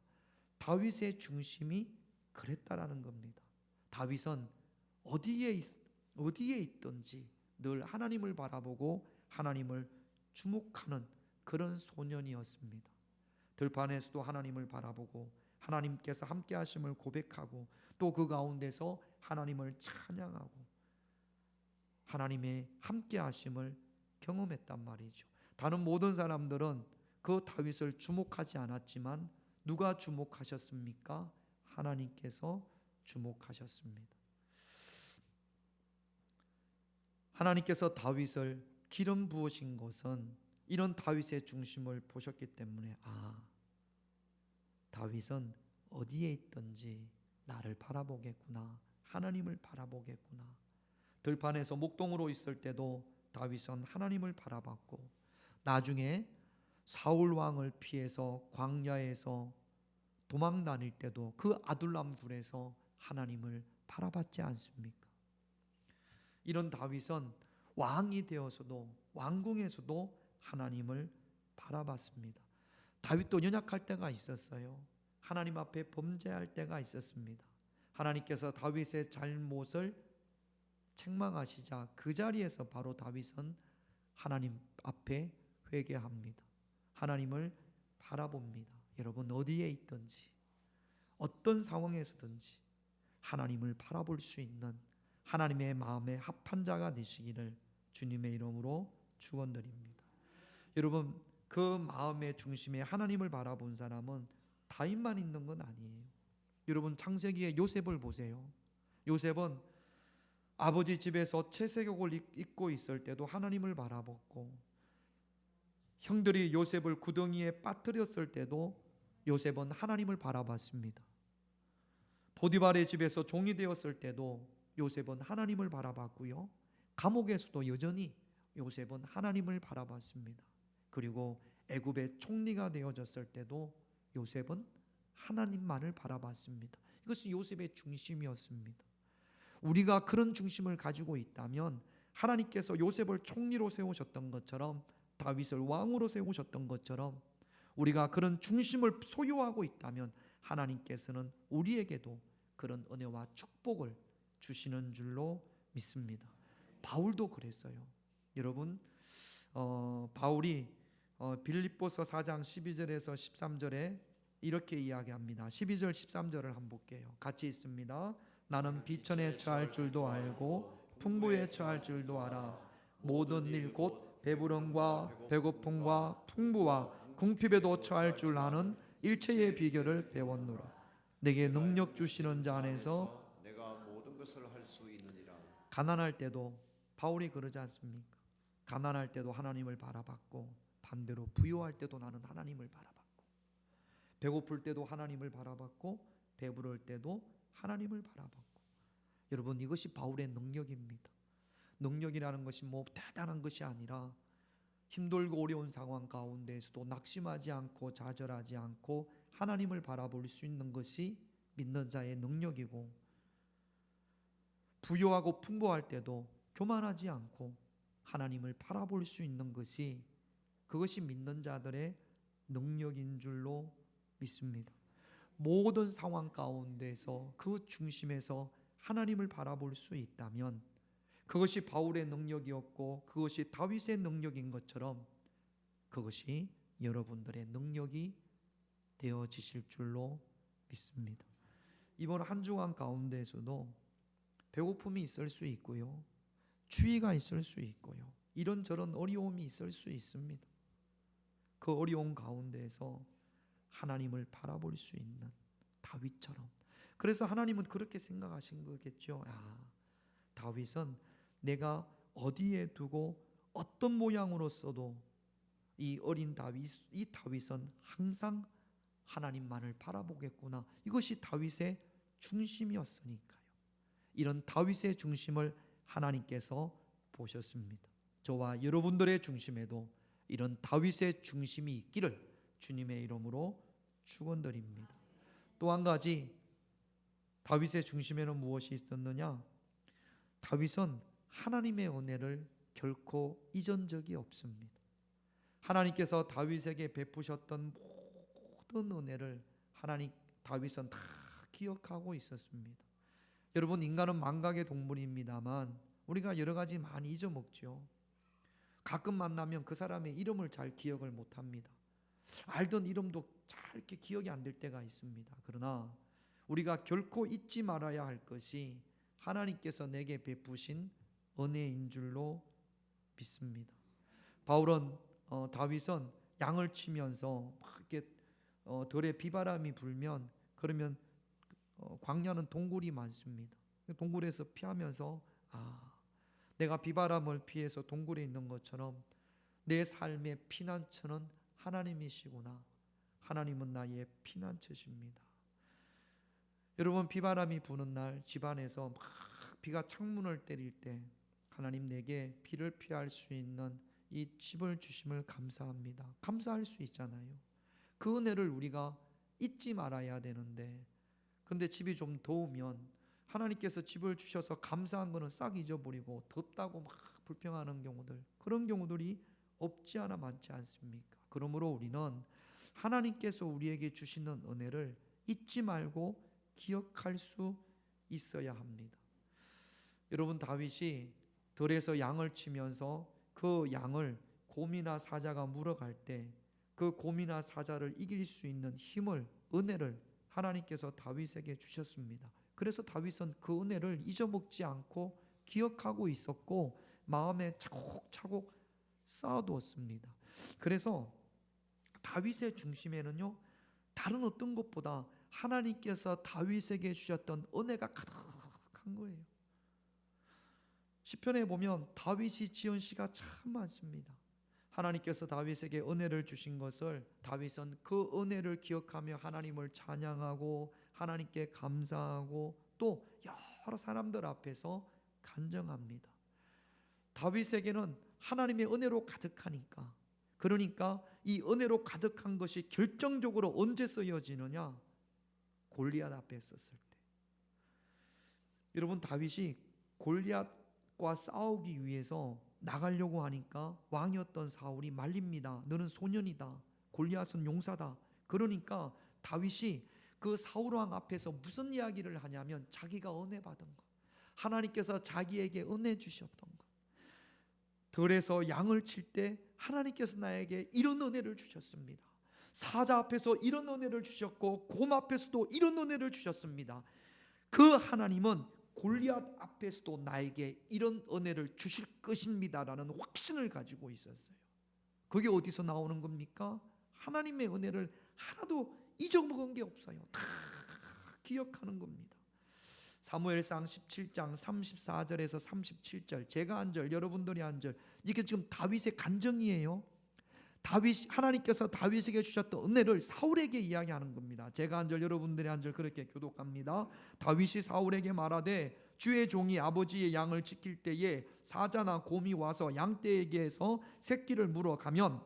다윗의 중심이 그랬다라는 겁니다. 다윗은 어디에 있든지 늘 하나님을 바라보고 하나님을 주목하는 그런 소년이었습니다. 들판에서도 하나님을 바라보고 하나님께서 함께 하심을 고백하고 또 그 가운데서 하나님을 찬양하고 하나님의 함께 하심을 경험했단 말이죠. 다른 모든 사람들은 그 다윗을 주목하지 않았지만 누가 주목하셨습니까? 하나님께서 주목하셨습니다. 하나님께서 다윗을 기름 부으신 것은 이런 다윗의 중심을 보셨기 때문에 다윗은 어디에 있든지 나를 바라보겠구나, 하나님을 바라보겠구나. 들판에서 목동으로 있을 때도 다윗은 하나님을 바라봤고 나중에 사울 왕을 피해서 광야에서 도망 다닐 때도 그 아둘람 굴에서 하나님을 바라봤지 않습니까? 이런 다윗은 왕이 되어서도 왕궁에서도 하나님을 바라봤습니다. 다윗도 연약할 때가 있었어요. 하나님 앞에 범죄할 때가 있었습니다. 하나님께서 다윗의 잘못을 책망하시자 그 자리에서 바로 다윗은 하나님 앞에 회개합니다. 하나님을 바라봅니다. 여러분, 어디에 있든지 어떤 상황에서든지 하나님을 바라볼 수 있는 하나님의 마음에 합한 자가 되시기를 주님의 이름으로 축원드립니다. 여러분, 그 마음의 중심에 하나님을 바라본 사람은 다윗만 있는 건 아니에요. 여러분, 창세기의 요셉을 보세요. 요셉은 아버지 집에서 채색옷을 입고 있을 때도 하나님을 바라봤고 형들이 요셉을 구덩이에 빠뜨렸을 때도 요셉은 하나님을 바라봤습니다. 보디발의 집에서 종이 되었을 때도 요셉은 하나님을 바라봤고요. 감옥에서도 여전히 요셉은 하나님을 바라봤습니다. 그리고 애굽의 총리가 되어졌을 때도 요셉은 하나님만을 바라봤습니다. 이것이 요셉의 중심이었습니다. 우리가 그런 중심을 가지고 있다면 하나님께서 요셉을 총리로 세우셨던 것처럼 다윗을 왕으로 세우셨던 것처럼 우리가 그런 중심을 소유하고 있다면 하나님께서는 우리에게도 그런 은혜와 축복을 주시는 줄로 믿습니다. 바울도 그랬어요. 여러분, 바울이 빌립보서 4장 12절에서 13절에 이렇게 이야기합니다. 12절 13절을 한번 볼게요. 같이 있습니다. 나는 비천에 처할 줄도 알고 풍부에 처할 줄도 알아. 모든 일 곧 배부름과 배고픔과 풍부와 궁핍에도 처할 줄 아는 일체의 비결을 배웠노라. 내게 능력 주시는 자 안에서 내가 모든 것을 할 수 있느니라. 가난할 때도 바울이 그러지 않습니까? 가난할 때도 하나님을 바라봤고 반대로 부유할 때도 나는 하나님을 바라봤고 배고플 때도 하나님을 바라봤고 배부를 때도 하나님을 바라봤고. 여러분, 이것이 바울의 능력입니다. 능력이라는 것이 뭐 대단한 것이 아니라 힘들고 어려운 상황 가운데에서도 낙심하지 않고 좌절하지 않고 하나님을 바라볼 수 있는 것이 믿는 자의 능력이고, 부유하고 풍부할 때도 교만하지 않고 하나님을 바라볼 수 있는 것이 그것이 믿는 자들의 능력인 줄로 믿습니다. 모든 상황 가운데서 그 중심에서 하나님을 바라볼 수 있다면 그것이 바울의 능력이었고 그것이 다윗의 능력인 것처럼 그것이 여러분들의 능력이 되어지실 줄로 믿습니다. 이번 한 주간 가운데에서도 배고픔이 있을 수 있고요, 추위가 있을 수 있고요, 이런저런 어려움이 있을 수 있습니다. 그 어려움 가운데에서 하나님을 바라볼 수 있는 다윗처럼, 그래서 하나님은 그렇게 생각하신 거겠죠. 다윗은 내가 어디에 두고 어떤 모양으로서도 이 어린 이 다윗은 항상 하나님만을 바라보겠구나. 이것이 다윗의 중심이었으니까요. 이런 다윗의 중심을 하나님께서 보셨습니다. 저와 여러분들의 중심에도 이런 다윗의 중심이 있기를 주님의 이름으로 축원드립니다. 또 한 가지, 다윗의 중심에는 무엇이 있었느냐? 다윗은 하나님의 은혜를 결코 잊은 적이 없습니다. 하나님께서 다윗에게 베푸셨던 모든 은혜를 다윗은 다 기억하고 있었습니다. 여러분, 인간은 망각의 동물입니다만 우리가 여러 가지 많이 잊어먹죠. 가끔 만나면 그 사람의 이름을 잘 기억을 못합니다. 알던 이름도 잘 이렇게 기억이 안 될 때가 있습니다. 그러나 우리가 결코 잊지 말아야 할 것이 하나님께서 내게 베푸신 은혜인 줄로 믿습니다. 다윗은 양을 치면서 막 이렇게 들에 비바람이 불면 그러면 광야는 동굴이 많습니다. 동굴에서 피하면서 내가 비바람을 피해서 동굴에 있는 것처럼 내 삶의 피난처는 하나님이시구나. 하나님은 나의 피난처십니다. 여러분, 비바람이 부는 날 집안에서 막 비가 창문을 때릴 때 하나님 내게 비를 피할 수 있는 이 집을 주심을 감사합니다. 감사할 수 있잖아요. 그 은혜를 우리가 잊지 말아야 되는데, 근데 집이 좀 더우면 하나님께서 집을 주셔서 감사한 거는 싹 잊어버리고 덥다고 막 불평하는 경우들, 그런 경우들이 없지 않아 많지 않습니까? 그러므로 우리는 하나님께서 우리에게 주시는 은혜를 잊지 말고 기억할 수 있어야 합니다. 여러분, 다윗이 들에서 양을 치면서 그 양을 곰이나 사자가 물어갈 때 그 곰이나 사자를 이길 수 있는 힘을, 은혜를 하나님께서 다윗에게 주셨습니다. 그래서 다윗은 그 은혜를 잊어먹지 않고 기억하고 있었고 마음에 차곡차곡 쌓아두었습니다. 그래서 다윗의 중심에는요, 다른 어떤 것보다 하나님께서 다윗에게 주셨던 은혜가 가득한 거예요. 시편에 보면 다윗이 지은 시가 참 많습니다. 하나님께서 다윗에게 은혜를 주신 것을 다윗은 그 은혜를 기억하며 하나님을 찬양하고 하나님께 감사하고 또 여러 사람들 앞에서 간증합니다. 다윗에게는 하나님의 은혜로 가득하니까, 그러니까 이 은혜로 가득한 것이 결정적으로 언제 쓰여지느냐? 골리앗 앞에 썼을 때. 여러분, 다윗이 골리앗과 싸우기 위해서 나가려고 하니까 왕이었던 사울이 말립니다. 너는 소년이다. 골리앗은 용사다. 그러니까 다윗이 그 사울 왕 앞에서 무슨 이야기를 하냐면 자기가 은혜 받은 것, 하나님께서 자기에게 은혜 주셨던 것, 들에서 양을 칠 때 하나님께서 나에게 이런 은혜를 주셨습니다. 사자 앞에서 이런 은혜를 주셨고 곰 앞에서도 이런 은혜를 주셨습니다. 그 하나님은 골리앗 앞에서도 나에게 이런 은혜를 주실 것입니다라는 확신을 가지고 있었어요. 그게 어디서 나오는 겁니까? 하나님의 은혜를 하나도 잊어먹은 게 없어요. 다 기억하는 겁니다. 사무엘상 17장 34절에서 37절, 제가 한 절, 여러분들이 한 절, 이게 지금 다윗의 간증이에요. 하나님께서 다윗에게 주셨던 은혜를 사울에게 이야기하는 겁니다. 제가 한 절, 여러분들이 한 절, 그렇게 교독합니다. 다윗이 사울에게 말하되 주의 종이 아버지의 양을 지킬 때에 사자나 곰이 와서 양떼에게서 새끼를 물어가면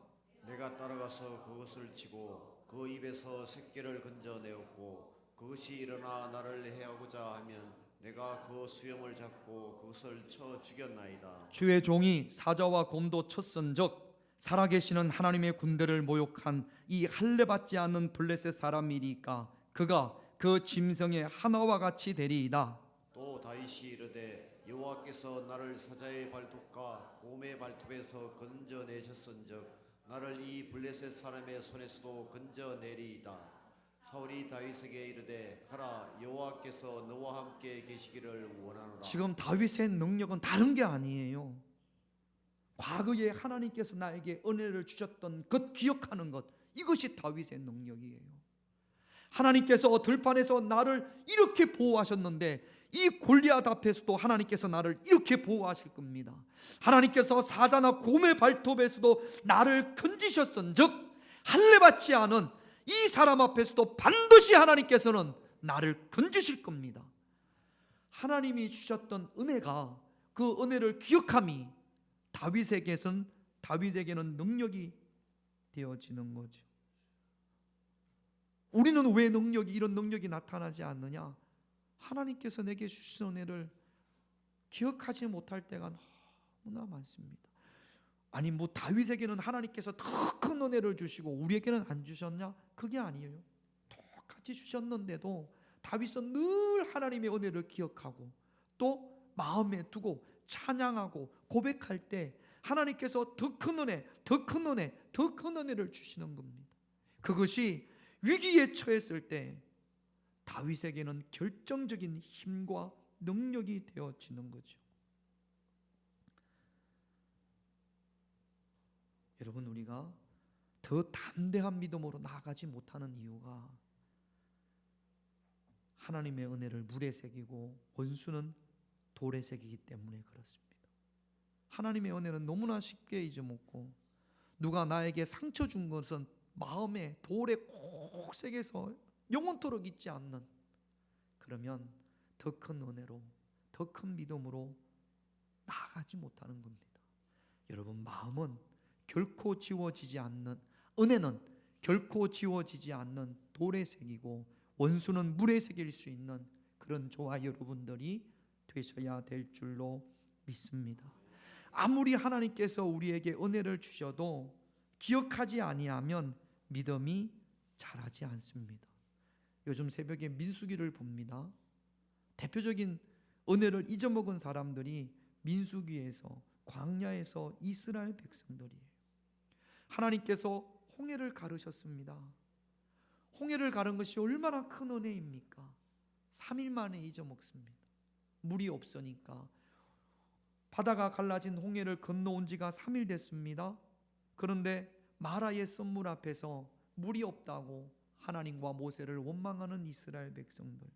내가 따라가서 그것을 치고 그 입에서 새끼를 건져내었고 그것이 일어나 나를 해하고자 하면 내가 그 수염을 잡고 그것을 쳐 죽였나이다. 주의 종이 사자와 곰도 쳤은즉 살아계시는 하나님의 군대를 모욕한 이 할례받지 않는 블레셋 사람이니까 그가 그 짐승의 하나와 같이 되리이다. 또 다윗이 이르되 여호와께서 나를 사자의 발톱과 곰의 발톱에서 건져내셨은즉 나를 이 블레셋 사람의 손에서도 건져내리이다. 사울이 다윗에게 이르되 가라, 여호와께서 너와 함께 계시기를 원하노라. 지금 다윗의 능력은 다른 게 아니에요. 과거에 하나님께서 나에게 은혜를 주셨던 것 기억하는 것, 이것이 다윗의 능력이에요. 하나님께서 들판에서 나를 이렇게 보호하셨는데 이 골리앗 앞에서도 하나님께서 나를 이렇게 보호하실 겁니다. 하나님께서 사자나 곰의 발톱에서도 나를 건지셨은즉 할례받지 않은 이 사람 앞에서도 반드시 하나님께서는 나를 건지실 겁니다. 하나님이 주셨던 은혜가, 그 은혜를 기억함이 다윗에게는 능력이 되어지는 거죠. 우리는 왜 이런 능력이 나타나지 않느냐? 하나님께서 내게 주신 은혜를 기억하지 못할 때가 너무나 많습니다. 아니 다윗에게는 하나님께서 더 큰 은혜를 주시고 우리에게는 안 주셨냐? 그게 아니에요. 똑같이 주셨는데도 다윗은 늘 하나님의 은혜를 기억하고 또 마음에 두고 찬양하고 고백할 때 하나님께서 더 큰 은혜, 더 큰 은혜, 더 큰 은혜를 주시는 겁니다. 그것이 위기에 처했을 때 다윗에게는 결정적인 힘과 능력이 되어지는 거죠. 여러분, 우리가 더 담대한 믿음으로 나아가지 못하는 이유가 하나님의 은혜를 물에 새기고 원수는 돌에 새기기 때문에 그렇습니다. 하나님의 은혜는 너무나 쉽게 잊어먹고 누가 나에게 상처 준 것은 마음에 돌에 꼭 새겨서 영원토록 잊지 않는, 그러면 더 큰 은혜로, 더 큰 믿음으로 나아가지 못하는 겁니다. 여러분, 마음은 결코 지워지지 않는, 은혜는 결코 지워지지 않는 돌에 새기고 원수는 물에 새길 수 있는 그런 저와 여러분들이 되셔야 될 줄로 믿습니다. 아무리 하나님께서 우리에게 은혜를 주셔도 기억하지 아니하면 믿음이 자라지 않습니다. 요즘 새벽에 민수기를 봅니다. 대표적인 은혜를 잊어먹은 사람들이 민수기에서, 광야에서 이스라엘 백성들이에요. 하나님께서 홍해를 가르셨습니다. 홍해를 가른 것이 얼마나 큰 은혜입니까? 3일 만에 잊어먹습니다. 물이 없으니까. 바다가 갈라진 홍해를 건너온 지가 3일 됐습니다. 그런데 마라의 썸물 앞에서 물이 없다고 하나님과 모세를 원망하는 이스라엘 백성들.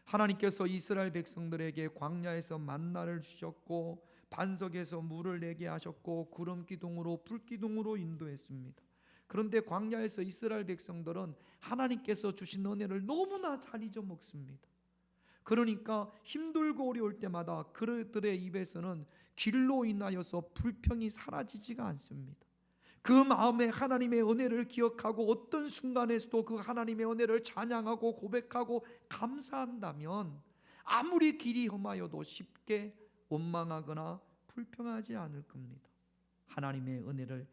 하나님께서 이스라엘 백성들에게 광야에서 만나를 주셨고 반석에서 물을 내게 하셨고 구름 기둥으로 불 기둥으로 인도했습니다. 그런데 광야에서 이스라엘 백성들은 하나님께서 주신 은혜를 너무나 잘 잊어먹습니다. 그러니까 힘들고 어려울 때마다 그들의 입에서는 길로 인하여서 불평이 사라지지가 않습니다. 그 마음에 하나님의 은혜를 기억하고 어떤 순간에서도 그 하나님의 은혜를 찬양하고 고백하고 감사한다면 아무리 길이 험하여도 쉽게 원망하거나 불평하지 않을 겁니다. 하나님의 은혜를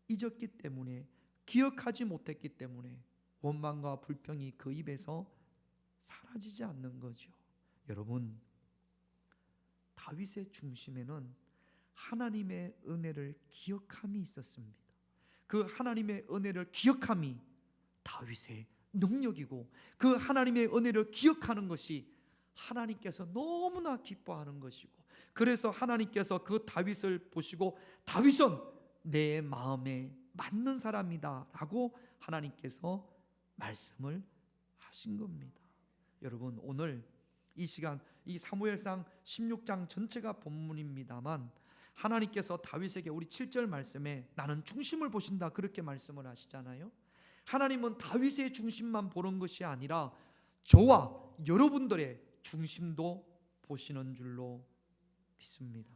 잊었기 때문에, 기억하지 못했기 때문에 원망과 불평이 그 입에서 사라지지 않는 거죠. 여러분, 다윗의 중심에는 하나님의 은혜를 기억함이 있었습니다. 그 하나님의 은혜를 기억함이 다윗의 능력이고 그 하나님의 은혜를 기억하는 것이 하나님께서 너무나 기뻐하는 것이고, 그래서 하나님께서 그 다윗을 보시고 다윗은 내 마음에 맞는 사람이다 라고 하나님께서 말씀을 하신 겁니다. 여러분, 오늘 이 시간 이 사무엘상 16장 전체가 본문입니다만 하나님께서 다윗에게 우리 7절 말씀에 나는 중심을 보신다 그렇게 말씀을 하시잖아요. 하나님은 다윗의 중심만 보는 것이 아니라 저와 여러분들의 중심도 보시는 줄로 믿습니다.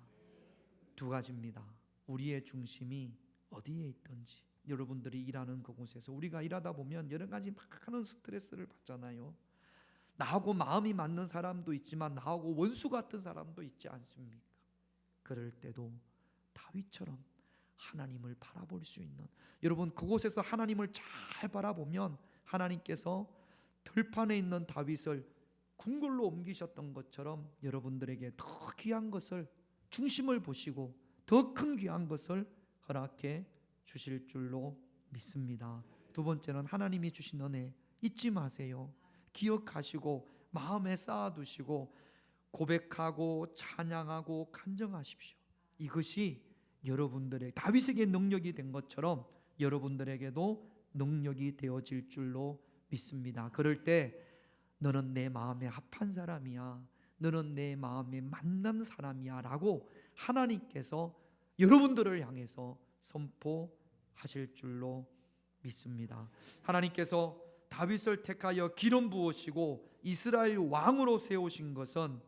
두 가지입니다. 우리의 중심이 어디에 있든지, 여러분들이 일하는 그곳에서 우리가 일하다 보면 여러 가지 많은 스트레스를 받잖아요. 나하고 마음이 맞는 사람도 있지만 나하고 원수 같은 사람도 있지 않습니까? 그럴 때도 다윗처럼 하나님을 바라볼 수 있는, 여러분 그곳에서 하나님을 잘 바라보면 하나님께서 들판에 있는 다윗을 궁궐로 옮기셨던 것처럼 여러분들에게 더 귀한 것을, 중심을 보시고 더 큰 귀한 것을 허락해 주실 줄로 믿습니다. 두 번째는 하나님이 주신 은혜 잊지 마세요. 기억하시고 마음에 쌓아두시고 고백하고 찬양하고 간증하십시오. 이것이 여러분들의, 다윗에게 능력이 된 것처럼 여러분들에게도 능력이 되어질 줄로 믿습니다. 그럴 때 너는 내 마음에 합한 사람이야, 너는 내 마음에 맞는 사람이야 라고 하나님께서 여러분들을 향해서 선포하실 줄로 믿습니다. 하나님께서 다윗을 택하여 기름 부으시고 이스라엘 왕으로 세우신 것은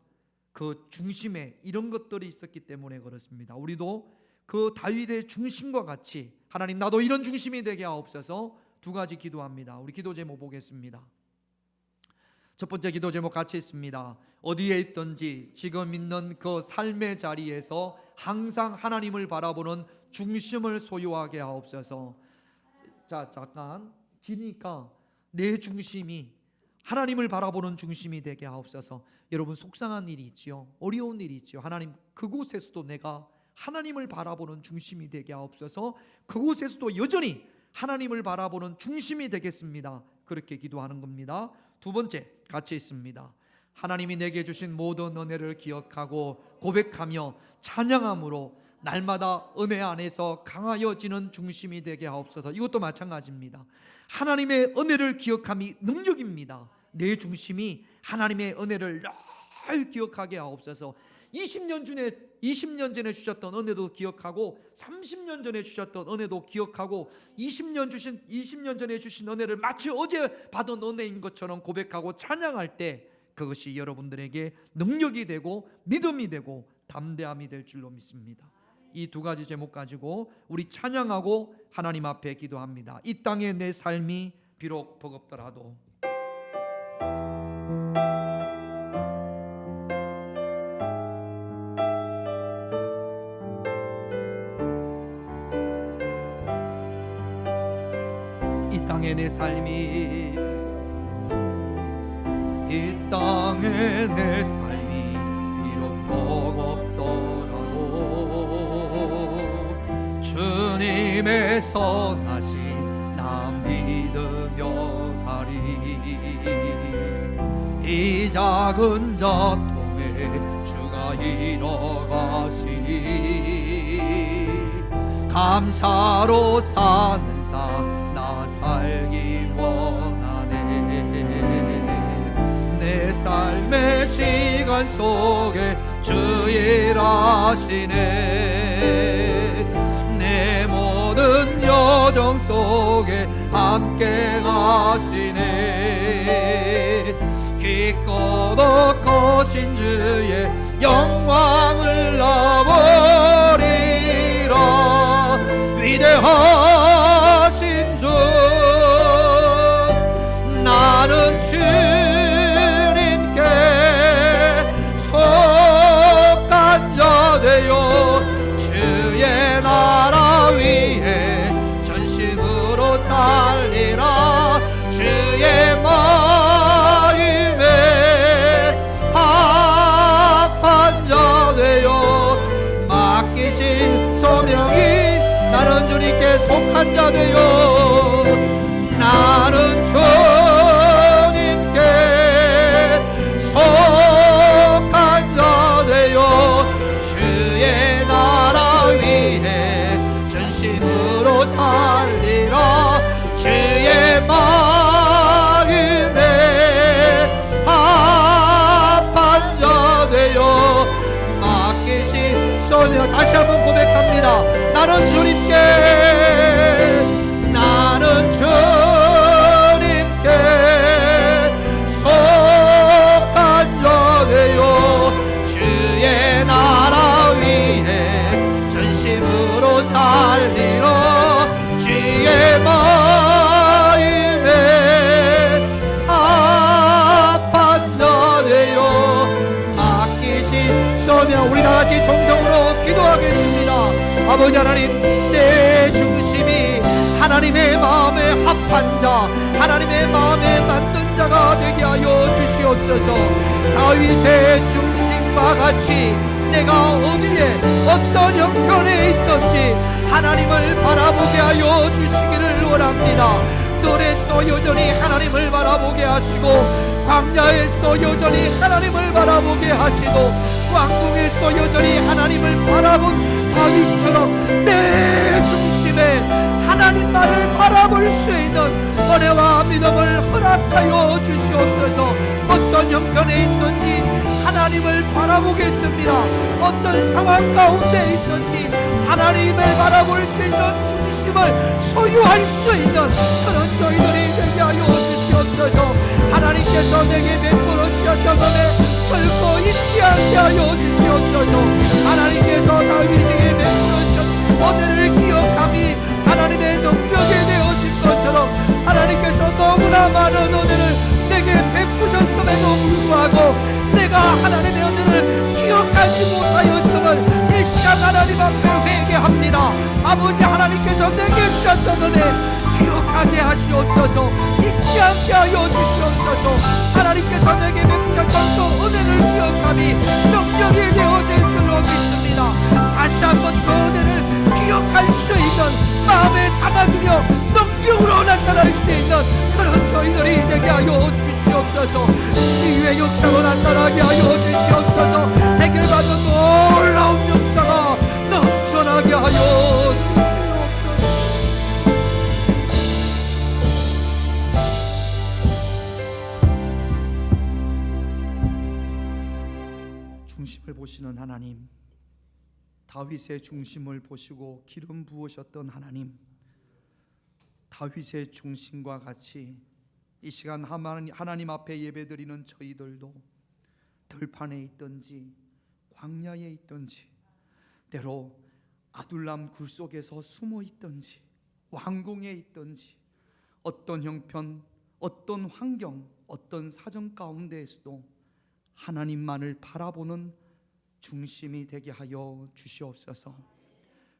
그 중심에 이런 것들이 있었기 때문에 그렇습니다. 우리도 그 다윗의 중심과 같이 하나님 나도 이런 중심이 되게 하옵소서. 두 가지 기도합니다. 우리 기도 제목 보겠습니다. 첫 번째 기도 제목 같이 있습니다. 어디에 있든지 지금 있는 그 삶의 자리에서 항상 하나님을 바라보는 중심을 소유하게 하옵소서. 자, 잠깐 기니까 내 중심이 하나님을 바라보는 중심이 되게 하옵소서. 여러분 속상한 일이 있지요, 어려운 일이 있지요. 하나님 그곳에서도 내가 하나님을 바라보는 중심이 되게 하옵소서. 그곳에서도 여전히 하나님을 바라보는 중심이 되겠습니다. 그렇게 기도하는 겁니다. 두 번째 같이 있습니다. 하나님이 내게 주신 모든 은혜를 기억하고 고백하며 찬양함으로 날마다 은혜 안에서 강하여지는 중심이 되게 하옵소서. 이것도 마찬가지입니다. 하나님의 은혜를 기억함이 능력입니다. 내 중심이 하나님의 은혜를 늘 기억하게 하옵소서. 20년 전에 주셨던 은혜도 기억하고 30년 전에 주셨던 은혜도 기억하고 20년 전에 주신 은혜를 마치 어제 받은 은혜인 것처럼 고백하고 찬양할 때 그것이 여러분들에게 능력이 되고 믿음이 되고 담대함이 될 줄로 믿습니다. 이 두 가지 제목 가지고 우리 찬양하고 하나님 앞에 기도합니다. 이 땅에 내 삶이 비록 버겁더라도 이 땅에 내 삶이 이 땅에 내 삶이 비록 버겁더라도 주님의 선하심 난 믿으며 가리. 이 작은 자통에 주가 이뤄가시니 감사로 사는 삶 나 살기 원하네. 내 삶의 시간 속에 주 일하시네. 내 모든 여정 속에 함께 가시네. 기꺼도 거신 주의 영광을 나버리라. 위대하신 주 나는 주님께 속한 자 되어 주의 나라 위에 전심으로 살리라. 주의 마음에 합한 자 되어 맡기신 소명이 나는 주님께 속한 자 되어 나는 주님께 속한 자 되어 주의 나라 위에 전심으로 살리라. 주의 마음에 합한 자 되어 맡기신 소명. 다시 한번 고백합니다. 나는 주님께 속한 자 되어 주의 나라 위에 전심으로 살리라. 주의 마음에 합한 자 되어 맡기신 소명. 우리 다같이 동성으로 기도하겠습니다. 아버지 하나님, 내 하나님의 마음에 합한 자, 하나님의 마음에 맞는 자가 되게 하여 주시옵소서. 다윗의 중심과 같이 내가 어디에 어떤 형편에 있든지 하나님을 바라보게 하여 주시기를 원합니다. 들에서도 여전히 하나님을 바라보게 하시고, 광야에서도 여전히 하나님을 바라보게 하시고, 왕궁에서도 여전히 하나님을 바라본 다윗처럼 내 중심에 하나님만을 바라볼 수 있는 은혜와 믿음을 허락하여 주시옵소서. 어떤 형편에 있든지 하나님을 바라보겠습니다. 어떤 상황 가운데 있든지 하나님을 바라볼 수 있는 중심을 소유할 수 있는 그런 저희들이 되게 하여 주시옵소서. 하나님께서 내게 베풀어 주셨던 은혜 결코 잊지 않게 하여 주시옵소서. 하나님께서 다윗에게 베풀어 주신 은혜를 기억함이 하나님의 능력이 되어진 것처럼 하나님께서 너무나 많은 은혜를 내게 베푸셨음에도 불구하고 내가 하나님의 은혜를 기억하지 못하였음을 이 시간 하나님 앞에 회개합니다. 아버지, 하나님께서 내게 주셨던 은혜 기억하게 하시옵소서. 잊지 않게 하여 주시옵소서. 하나님께서 내게 베푸셨던 그 은혜를 기억함이 능력이 되어질 줄로 믿습니다. 다시 한번 그 은혜를 기억할 수 있는 마음에 담아두며 능력으로 나타날 수 있는 그런 저희들이 되게 하여 주시옵소서. 치유의 역사로 나타나게 하여 주시옵소서. 해결받는 놀라운 역사가 넘쳐나게 하여 주시옵소서. 중심을 보시는 하나님, 다윗의 중심을 보시고 기름 부으셨던 하나님, 다윗의 중심과 같이 이 시간 하나님 앞에 예배드리는 저희들도 들판에 있든지 광야에 있든지, 때로 아둘람 굴 속에서 숨어 있든지 왕궁에 있든지, 어떤 형편, 어떤 환경, 어떤 사정 가운데에서도 하나님만을 바라보는 중심이 되게 하여 주시옵소서.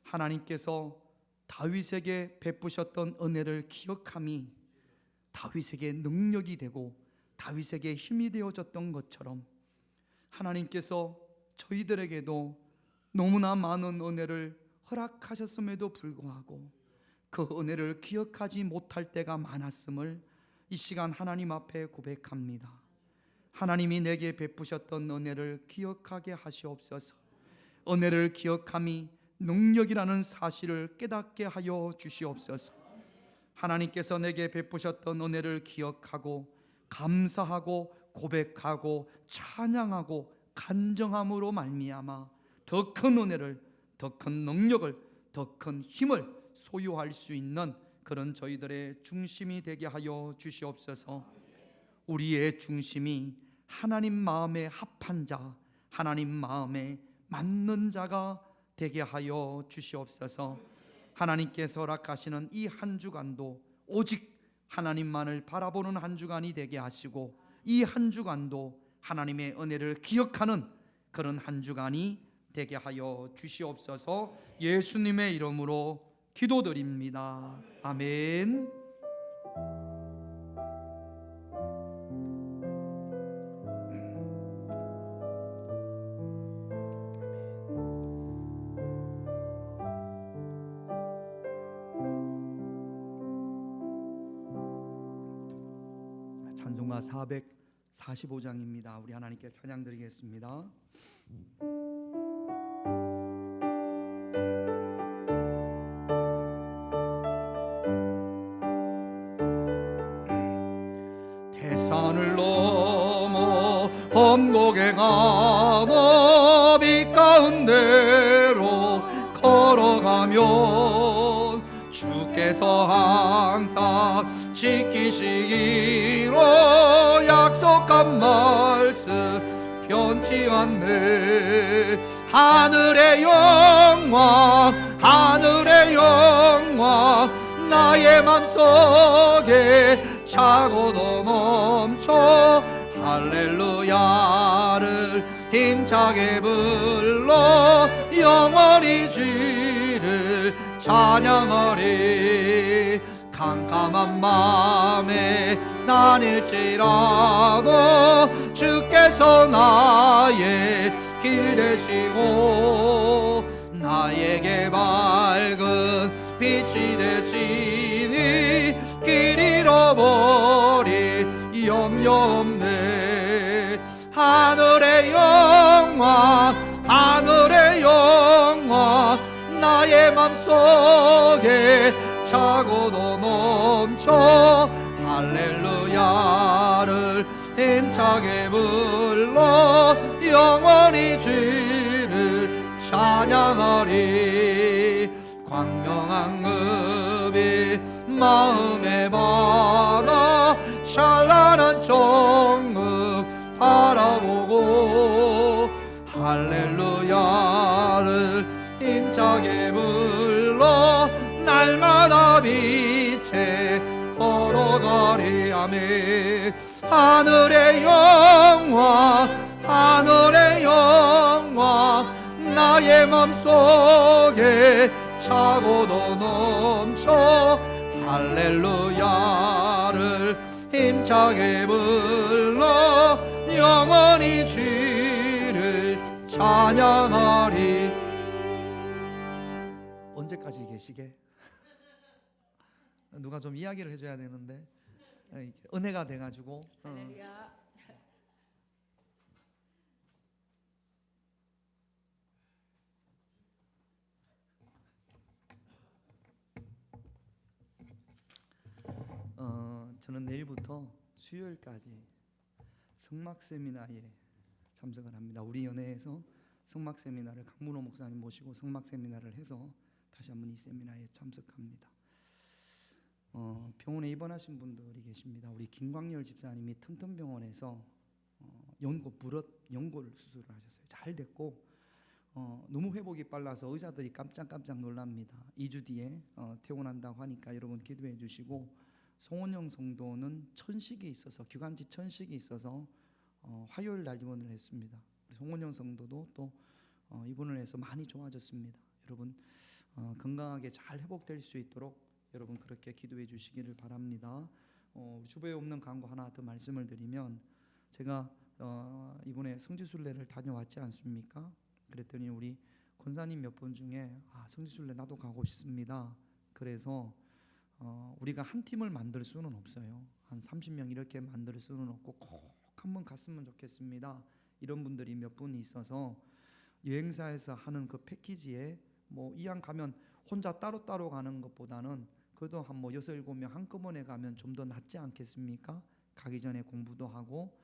하나님께서 다윗에게 베푸셨던 은혜를 기억함이 다윗에게 능력이 되고 다윗에게 힘이 되어졌던 것처럼 하나님께서 저희들에게도 너무나 많은 은혜를 허락하셨음에도 불구하고 그 은혜를 기억하지 못할 때가 많았음을 이 시간 하나님 앞에 고백합니다. 하나님이 내게 베푸셨던 은혜를 기억하게 하시옵소서. 은혜를 기억함이 능력이라는 사실을 깨닫게 하여 주시옵소서. 하나님께서 내게 베푸셨던 은혜를 기억하고 감사하고 고백하고 찬양하고 간정함으로 말미암아 더 큰 은혜를, 더 큰 능력을, 더 큰 힘을 소유할 수 있는 그런 저희들의 중심이 되게 하여 주시옵소서. 우리의 중심이 하나님 마음에 합한 자, 하나님 마음에 맞는 자가 되게 하여 주시옵소서. 하나님께서 허락하시는 이 한 주간도 오직 하나님만을 바라보는 한 주간이 되게 하시고, 이 한 주간도 하나님의 은혜를 기억하는 그런 한 주간이 되게 하여 주시옵소서. 예수님의 이름으로 기도드립니다. 아멘. 찬송가 445장입니다. 우리 하나님께 찬양 드리겠습니다. 태산을 넘어 험곡에 가너 빛 가운데로 걸어가면 주께서 항상 지키시기로 약속한 말씀 변치 않네. 하늘의 영광, 하늘의 영광 나의 맘속에 차고도 넘쳐 할렐루야를 힘차게 불러 영원히 주를 찬양하리. 캄캄한 밤에 다닐지라도 주께서 나의 길 되시고 나에게 밝은 빛이 되시니 길 잃어버릴 염려 없네. 하늘의 영광 하늘의 영광 나의 맘속에 차고도 넘쳐 할렐루야를 힘차게 불러 영원히 주를 찬양하리. 광명한 급이 마음에 받아 찬란한 정극 바라보고 할렐루야를 힘차게 불러 날마다 빛에 걸어가리. 아멘. 하늘의 영광 하늘의 영광 나의 맘속에 차고도 넘쳐 할렐루야를 힘차게 불러 영원히 주를 찬양하리. 언제까지 계시게? 누가 좀 이야기를 해줘야 되는데 은혜가 돼가지고 저는 내일부터 수요일까지 성막 세미나에 참석을 합니다. 우리 연회에서 성막 세미나를 강문호 목사님 모시고 성막 세미나를 해서 다시 한번 이 세미나에 참석합니다. 병원에 입원하신 분들이 계십니다. 우리 김광열 집사님이 튼튼병원에서 연골 수술을 하셨어요. 잘 됐고 너무 회복이 빨라서 의사들이 깜짝 놀랍니다. 2주 뒤에 퇴원한다고 하니까 여러분 기도해 주시고, 송원영 성도는 천식이 있어서 기관지 천식이 있어서 화요일 날 입원을 했습니다. 송원영 성도도 또 입원을 해서 많이 좋아졌습니다. 여러분 건강하게 잘 회복될 수 있도록 여러분 그렇게 기도해 주시기를 바랍니다. 주보에 없는 광고 하나 더 말씀을 드리면, 제가 이번에 성지순례를 다녀왔지 않습니까? 그랬더니 우리 권사님 몇 분 중에 성지순례 나도 가고 싶습니다. 그래서 우리가 한 팀을 만들 수는 없어요. 한 30명 이렇게 만들 수는 없고 꼭 한번 갔으면 좋겠습니다. 이런 분들이 몇 분이 있어서 여행사에서 하는 그 패키지에 이왕 가면 혼자 따로따로 가는 것보다는 그래도 한 6, 7명 한꺼번에 가면 좀 더 낫지 않겠습니까? 가기 전에 공부도 하고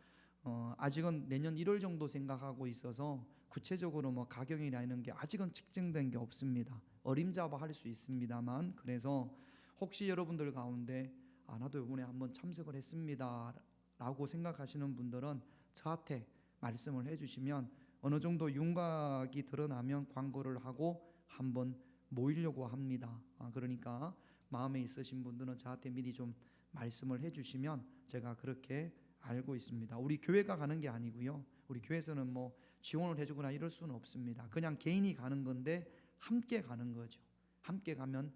아직은 내년 1월 정도 생각하고 있어서 구체적으로 가경이라는 게 아직은 측정된 게 없습니다. 어림잡아 할 수 있습니다만, 그래서 혹시 여러분들 가운데 나도 이번에 한번 참석을 했습니다 라고 생각하시는 분들은 저한테 말씀을 해주시면 어느 정도 윤곽이 드러나면 광고를 하고 한번 모이려고 합니다. 그러니까 마음에 있으신 분들은 저한테 미리 좀 말씀을 해주시면 제가 그렇게 알고 있습니다. 우리 교회가 가는 게 아니고요. 우리 교회에서는 지원을 해주거나 이럴 수는 없습니다. 그냥 개인이 가는 건데 함께 가는 거죠. 함께 가면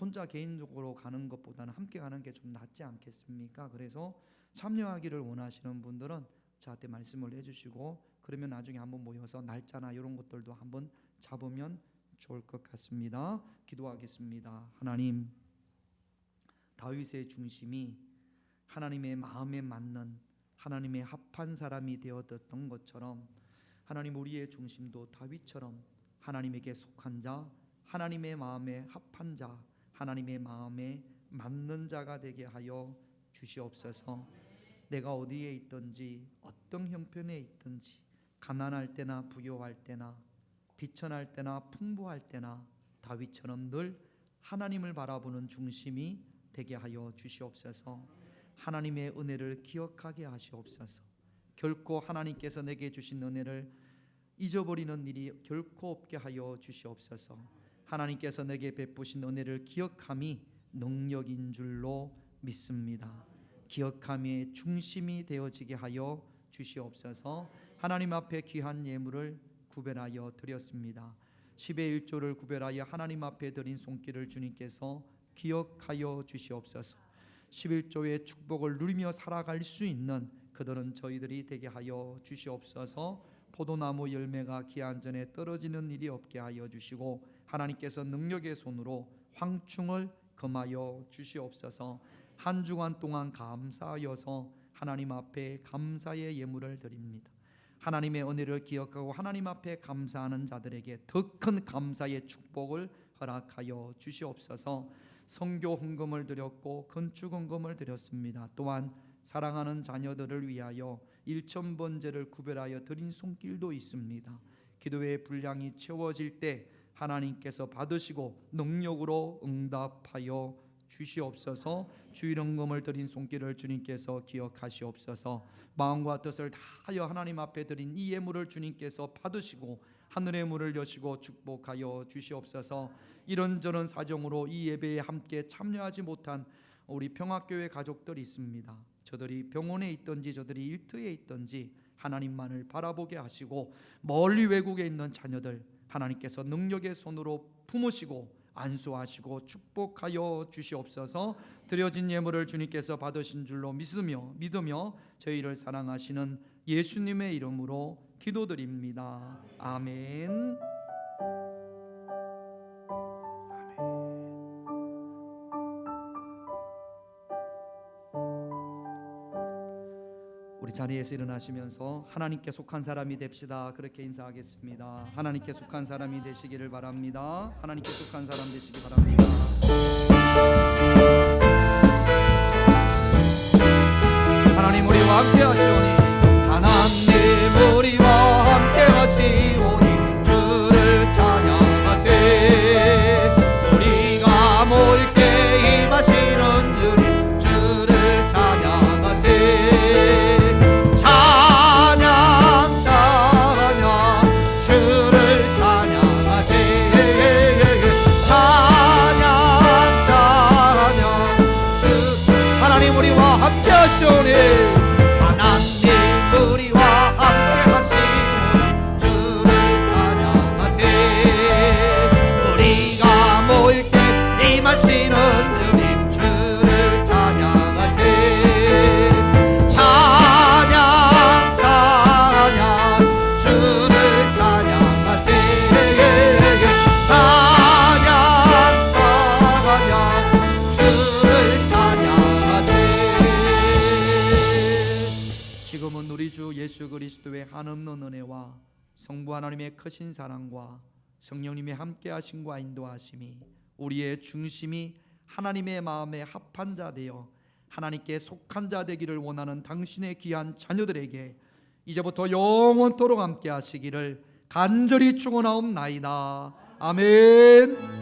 혼자 개인적으로 가는 것보다는 함께 가는 게 좀 낫지 않겠습니까? 그래서 참여하기를 원하시는 분들은 저한테 말씀을 해주시고, 그러면 나중에 한번 모여서 날짜나 이런 것들도 한번 잡으면 좋을 것 같습니다. 기도하겠습니다. 하나님, 다윗의 중심이 하나님의 마음에 맞는 하나님의 합한 사람이 되었던 것처럼, 하나님 우리의 중심도 다윗처럼 하나님에게 속한 자, 하나님의 마음에 합한 자, 하나님의 마음에 맞는 자가 되게 하여 주시옵소서. 내가 어디에 있든지 어떤 형편에 있든지 가난할 때나 부요할 때나 비천할 때나 풍부할 때나 다윗처럼 늘 하나님을 바라보는 중심이 되게 하여 주시옵소서. 하나님의 은혜를 기억하게 하시옵소서. 결코 하나님께서 내게 주신 은혜를 잊어버리는 일이 결코 없게 하여 주시옵소서. 하나님께서 내게 베푸신 은혜를 기억함이 능력인 줄로 믿습니다. 기억함의 중심이 되어지게 하여 주시옵소서. 하나님 앞에 귀한 예물을 구별하여 드렸습니다. 10의 1조를 구별하여 하나님 앞에 드린 손길을 주님께서 기억하여 주시옵소서. 11조의 축복을 누리며 살아갈 수 있는 그들은 저희들이 되게 하여 주시옵소서. 포도나무 열매가 기한 전에 떨어지는 일이 없게 하여 주시고 하나님께서 능력의 손으로 황충을 금하여 주시옵소서. 한 주간 동안 감사하여서 하나님 앞에 감사의 예물을 드립니다. 하나님의 은혜를 기억하고 하나님 앞에 감사하는 자들에게 더 큰 감사의 축복을 허락하여 주시옵소서. 선교 헌금을 드렸고 건축 헌금을 드렸습니다. 또한 사랑하는 자녀들을 위하여 일천번제를 구별하여 드린 손길도 있습니다. 기도의 분량이 채워질 때 하나님께서 받으시고 능력으로 응답하여 주시옵소서. 주일 헌금을 드린 손길을 주님께서 기억하시옵소서. 마음과 뜻을 다하여 하나님 앞에 드린 이 예물을 주님께서 받으시고 하늘의 문을 여시고 축복하여 주시옵소서. 이런저런 사정으로 이 예배에 함께 참여하지 못한 우리 평화교회 가족들이 있습니다. 저들이 병원에 있든지 저들이 일터에 있든지 하나님만을 바라보게 하시고 멀리 외국에 있는 자녀들 하나님께서 능력의 손으로 품으시고 안수하시고 축복하여 주시옵소서. 드려진 예물을 주님께서 받으신 줄로 믿으며 저희를 사랑하시는 예수님의 이름으로 기도드립니다. 아멘. 우리 자리에서 일어나시면서 하나님께 속한 사람이 됩시다. 그렇게 인사하겠습니다. 하나님께 속한 사람이 되시기를 바랍니다. 하나님께 속한 사람 되시기 바랍니다. 하나님 우리와 함께 하시오니 하나님 우리와 함께 하시오니 주를 찬양하세. 우리가 모일 때 임하시는 주님 주를 찬양하세. 하나님 우리와 함께 하시오니 주를 찬양하세. 우리가 모일 때 임하시는 주님 주를 찬양하세. 찬양 찬양 주를 찬양하세. 찬양 찬양 주를 찬양하세. 지금은 우리 주 예수 그리스도의 한없는 은혜와 성부 하나님의 크신 사랑과 성령님의 함께하심과 인도하심이 우리의 중심이 하나님의 마음에 합한 자 되어 하나님께 속한 자 되기를 원하는 당신의 귀한 자녀들에게 이제부터 영원토록 함께하시기를 간절히 축원하옵나이다. 아멘.